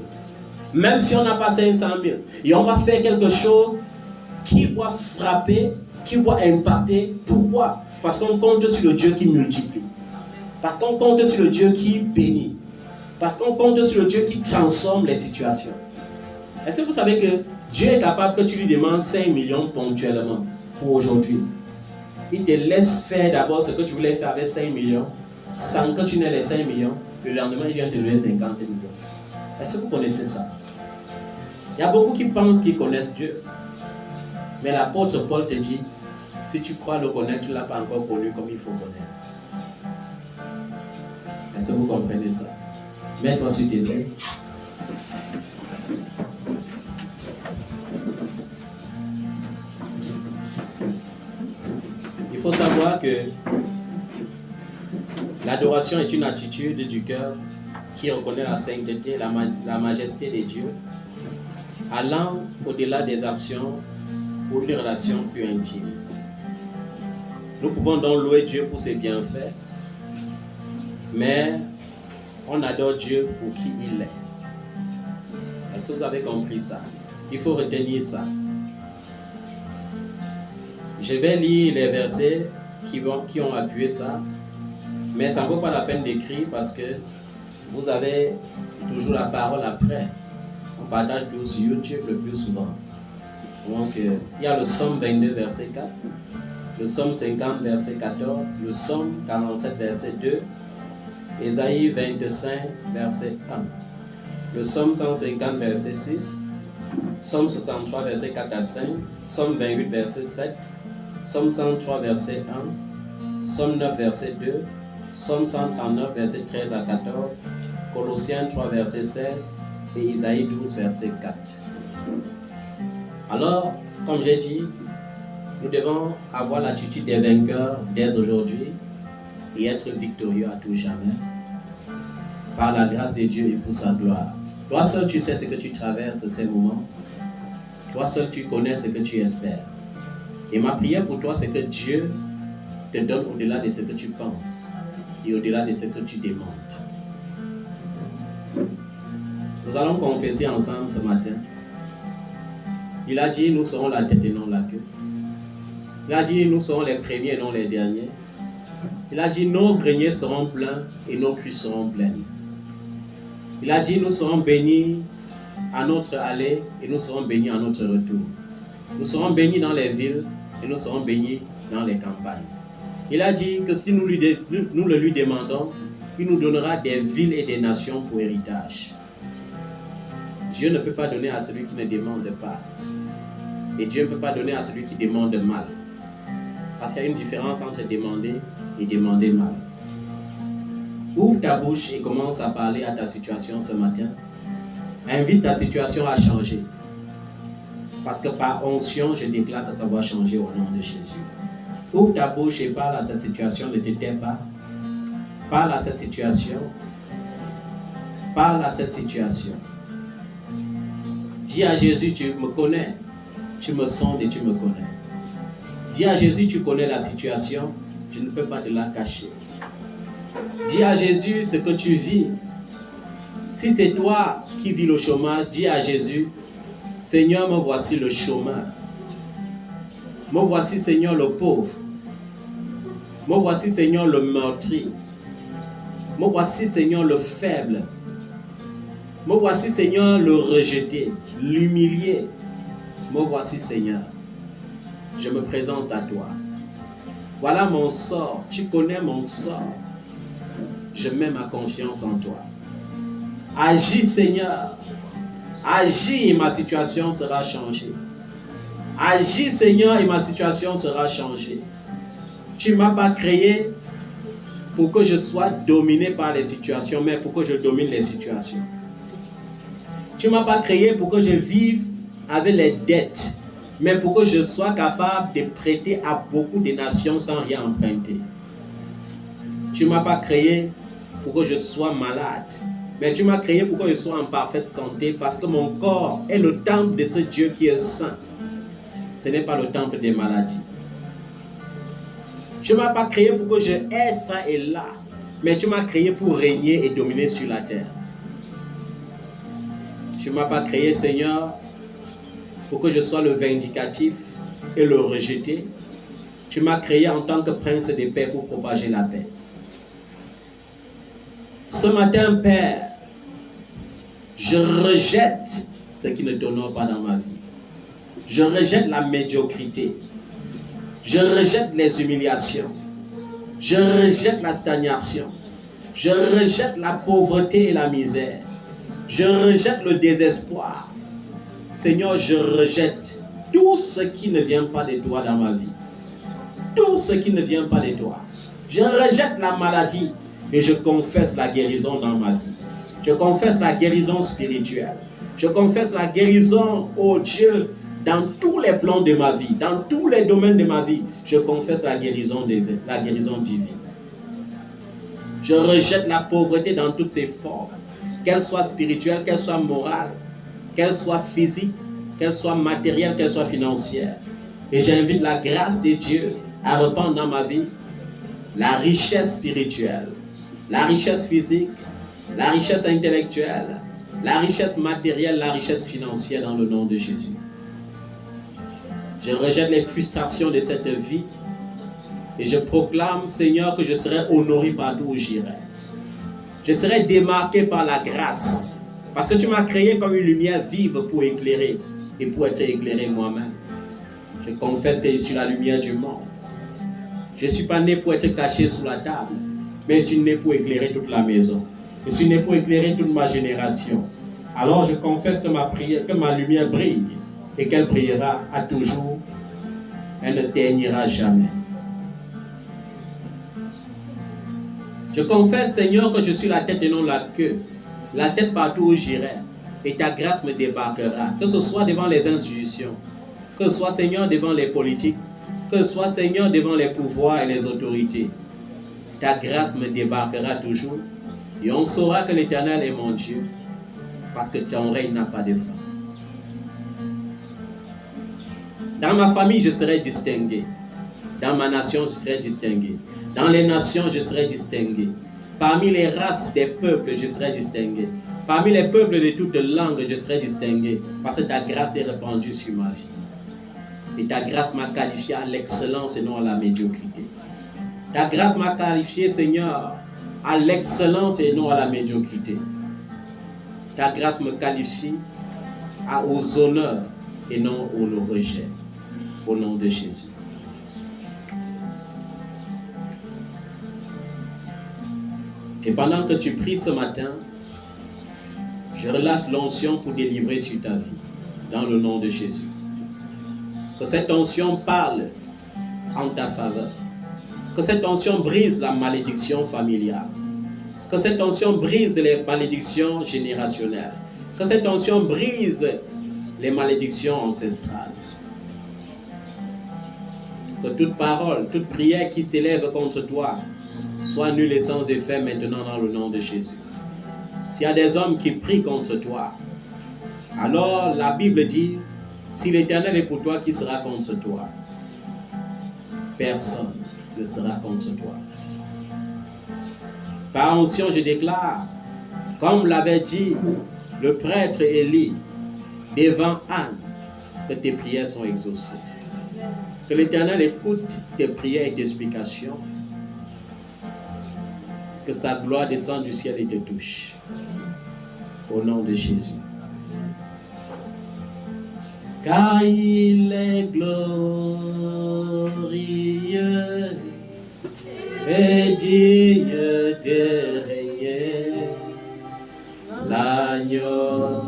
Même si on n'a pas 500 000. Et on va faire quelque chose qui va frapper, qui va impacter. Pourquoi? Parce qu'on compte sur le Dieu qui multiplie. Parce qu'on compte sur le Dieu qui bénit. Parce qu'on compte sur le Dieu qui transforme les situations. Est-ce que vous savez que Dieu est capable que tu lui demandes 5 millions ponctuellement pour aujourd'hui. Il te laisse faire d'abord ce que tu voulais faire avec 5 millions, sans que tu n'aies les 5 millions. Le lendemain, il vient te donner 50 millions. Est-ce que vous connaissez ça? Il y a beaucoup qui pensent qu'ils connaissent Dieu. Mais l'apôtre Paul te dit, si tu crois le connaître, tu ne l'as pas encore connu comme il faut connaître. Est-ce que vous comprenez ça? Mets-toi sur tes pieds. Il faut savoir que l'adoration est une attitude du cœur qui reconnaît la sainteté, la majesté de Dieu, allant au-delà des actions pour une relation plus intime. Nous pouvons donc louer Dieu pour ses bienfaits, mais on adore Dieu pour qui il est. Est-ce que vous avez compris ça? Il faut retenir ça. Je vais lire les versets qui ont appuyé ça, mais ça ne vaut pas la peine d'écrire parce que vous avez toujours la parole après. On partage tout sur YouTube le plus souvent. Donc, il y a le Psaume 22, verset 4, le Psaume 50, verset 14, le Psaume 47, verset 2, Ésaïe 25, verset 1, le Psaume 150, verset 6, Psaume 63, verset 4 à 5, Psaume 28, verset 7, Psaume 103, verset 1, Psaume 9, verset 2, Psaume 139, verset 13 à 14, Colossiens 3, verset 16 et Isaïe 12, verset 4. Alors, comme j'ai dit, nous devons avoir l'attitude des vainqueurs dès aujourd'hui et être victorieux à tout jamais par la grâce de Dieu et pour sa gloire. Toi seul, tu sais ce que tu traverses ces moments. Toi seul, tu connais ce que tu espères. Et ma prière pour toi, c'est que Dieu te donne au-delà de ce que tu penses et au-delà de ce que tu demandes. Nous allons confesser ensemble ce matin. Il a dit, nous serons la tête et non la queue. Il a dit, nous serons les premiers et non les derniers. Il a dit, nos greniers seront pleins et nos cuves seront pleines. Il a dit, nous serons bénis à notre aller et nous serons bénis à notre retour. Nous serons bénis dans les villes et nous serons bénis dans les campagnes. Il a dit que si nous le lui demandons, il nous donnera des villes et des nations pour héritage. Dieu ne peut pas donner à celui qui ne demande pas. Et Dieu ne peut pas donner à celui qui demande mal. Parce qu'il y a une différence entre demander et demander mal. Ouvre ta bouche et commence à parler à ta situation ce matin. Invite ta situation à changer. Parce que par onction, je déclare que ça va changer au nom de Jésus. Ouvre ta bouche et parle à cette situation, ne te tais pas. Parle à cette situation. Parle à cette situation. Dis à Jésus, tu me connais. Tu me sondes et tu me connais. Dis à Jésus, tu connais la situation. Je ne peux pas te la cacher. Dis à Jésus ce que tu vis. Si c'est toi qui vis le chômage, dis à Jésus, Seigneur, me voici le chômeur. Me voici, Seigneur, le pauvre. Me voici, Seigneur, le meurtri. Me voici, Seigneur, le faible. Me voici, Seigneur, le rejeté, l'humilié. Me voici, Seigneur. Je me présente à toi. Voilà mon sort. Tu connais mon sort. Je mets ma confiance en toi. Agis, Seigneur. Agis et ma situation sera changée. Agis, Seigneur, et ma situation sera changée. Tu ne m'as pas créé pour que je sois dominé par les situations, mais pour que je domine les situations. Tu ne m'as pas créé pour que je vive avec les dettes, mais pour que je sois capable de prêter à beaucoup de nations sans rien emprunter. Tu ne m'as pas créé pour que je sois malade, mais tu m'as créé pour que je sois en parfaite santé, parce que mon corps est le temple de ce Dieu qui est saint. Ce n'est pas le temple des maladies. Tu ne m'as pas créé pour que je aie ça et là, mais tu m'as créé pour régner et dominer sur la terre. Tu ne m'as pas créé, Seigneur, pour que je sois le vindicatif et le rejeté. Tu m'as créé en tant que prince de paix pour propager la paix. Ce matin, Père, je rejette ce qui ne t'honore pas dans ma vie. Je rejette la médiocrité. Je rejette les humiliations. Je rejette la stagnation. Je rejette la pauvreté et la misère. Je rejette le désespoir. Seigneur, je rejette tout ce qui ne vient pas de toi dans ma vie. Tout ce qui ne vient pas de toi. Je rejette la maladie et je confesse la guérison dans ma vie. Je confesse la guérison spirituelle. Je confesse la guérison, oh Dieu, dans tous les plans de ma vie, dans tous les domaines de ma vie. Je confesse la guérison divine. Je rejette la pauvreté dans toutes ses formes, qu'elle soit spirituelle, qu'elle soit morale, qu'elle soit physique, qu'elle soit matérielle, qu'elle soit financière. Et j'invite la grâce de Dieu à répandre dans ma vie la richesse spirituelle, la richesse physique, la richesse intellectuelle, la richesse matérielle, la richesse financière dans le nom de Jésus. Je rejette les frustrations de cette vie et je proclame, Seigneur, que je serai honoré partout où j'irai. Je serai démarqué par la grâce parce que tu m'as créé comme une lumière vive pour éclairer et pour être éclairé moi-même. Je confesse que je suis la lumière du monde. Je ne suis pas né pour être caché sous la table, mais je suis né pour éclairer toute la maison. Je suis né pour éclairer toute ma génération. Alors je confesse que ma lumière brille et qu'elle brillera à toujours. Elle ne teignira jamais. Je confesse, Seigneur, que je suis la tête et non la queue. La tête partout où j'irai. Et ta grâce me débarquera. Que ce soit devant les institutions. Que ce soit, Seigneur, devant les politiques. Que ce soit, Seigneur, devant les pouvoirs et les autorités. Ta grâce me débarquera toujours. Et on saura que l'Éternel est mon Dieu. Parce que ton règne n'a pas de fin. Dans ma famille, je serai distingué. Dans ma nation, je serai distingué. Dans les nations, je serai distingué. Parmi les races des peuples, je serai distingué. Parmi les peuples de toutes langues, je serai distingué. Parce que ta grâce est répandue sur ma vie. Et ta grâce m'a qualifié à l'excellence et non à la médiocrité. Ta grâce m'a qualifié, Seigneur, à l'excellence et non à la médiocrité. Ta grâce me qualifie aux honneurs et non aux rejets. Au nom de Jésus. Et pendant que tu pries ce matin, je relâche l'onction pour délivrer sur ta vie, dans le nom de Jésus. Que cette onction parle en ta faveur. Que cette onction brise la malédiction familiale. Que cette onction brise les malédictions générationnelles. Que cette onction brise les malédictions ancestrales. Que toute parole, toute prière qui s'élève contre toi soit nulle et sans effet maintenant dans le nom de Jésus. S'il y a des hommes qui prient contre toi, alors la Bible dit, si l'Éternel est pour toi, qui sera contre toi? Personne ne sera contre toi. Par onction, je déclare, comme l'avait dit le prêtre Élie devant Anne, que tes prières sont exaucées. Que l'Éternel écoute tes prières et tes explications. Que sa gloire descende du ciel et te touche. Au nom de Jésus. Car il est glorieux et digne de régner. L'agneau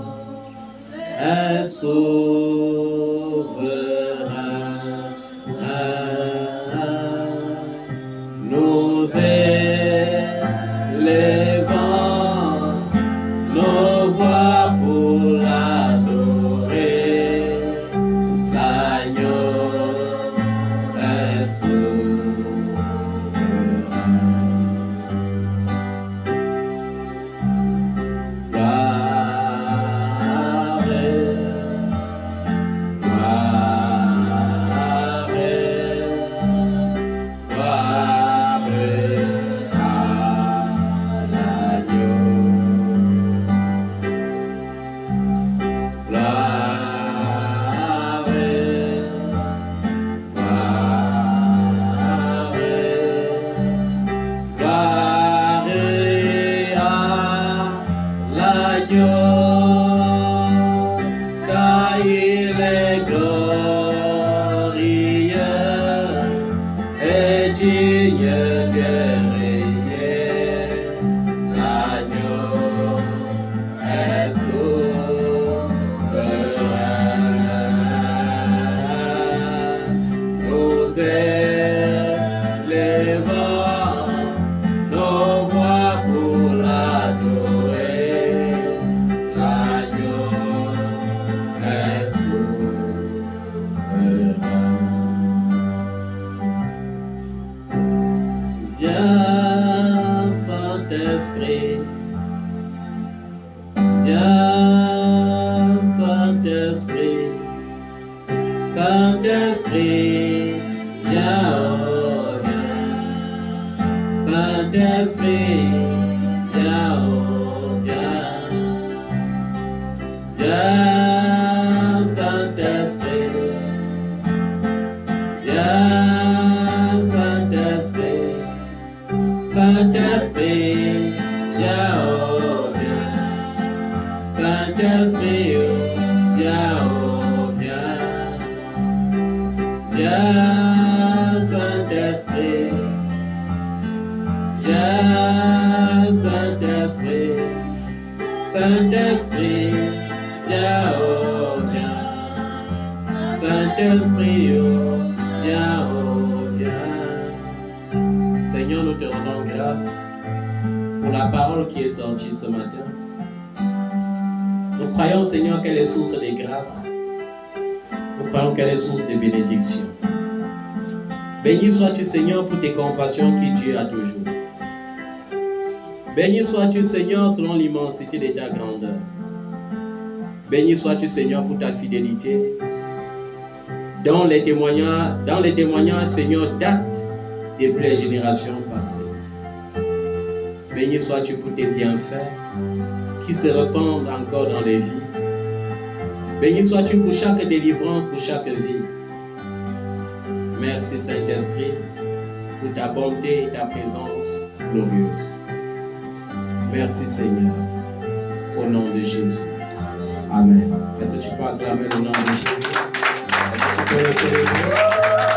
est souverain. Nous élevons nos voix pour l'adorer. L'agneau digne de régner, l'agneau est souverain. Nous élevons nos voix pour l'adorer, l'agneau est souverain. Viens, Saint-Esprit, viens, Saint-Esprit, Saint-Esprit, viens, oh, viens, Saint-Esprit, viens, oh, viens, viens, Saint-Esprit, viens, Saint-Esprit, Saint-Esprit, viens, oh, viens, Saint-Esprit, oh, viens, oh, viens, viens, Saint-Esprit, viens, Saint-Esprit, Saint-Esprit, viens, oh, viens, Saint-Esprit, oh, viens, oh, viens. Seigneur, nous te rendons grâce pour la parole qui est sortie ce matin. Nous croyons, Seigneur, qu'elle est source de grâce. Nous croyons qu'elle est source de bénédiction. Béni sois-tu, Seigneur, pour tes compassions qui durent à toujours. Béni sois-tu, Seigneur, selon l'immensité de ta grandeur. Béni sois-tu, Seigneur, pour ta fidélité. Dans les témoignages, Seigneur, datent depuis les générations passées. Béni sois-tu pour tes bienfaits qui se répandent encore dans les vies. Béni sois-tu pour chaque délivrance, pour chaque vie. Merci Saint-Esprit pour ta bonté et ta présence glorieuse. Merci Seigneur, au nom de Jésus. Amen. Est-ce que tu peux acclamer le nom de Jésus? Est-ce que tu peux le célébrer?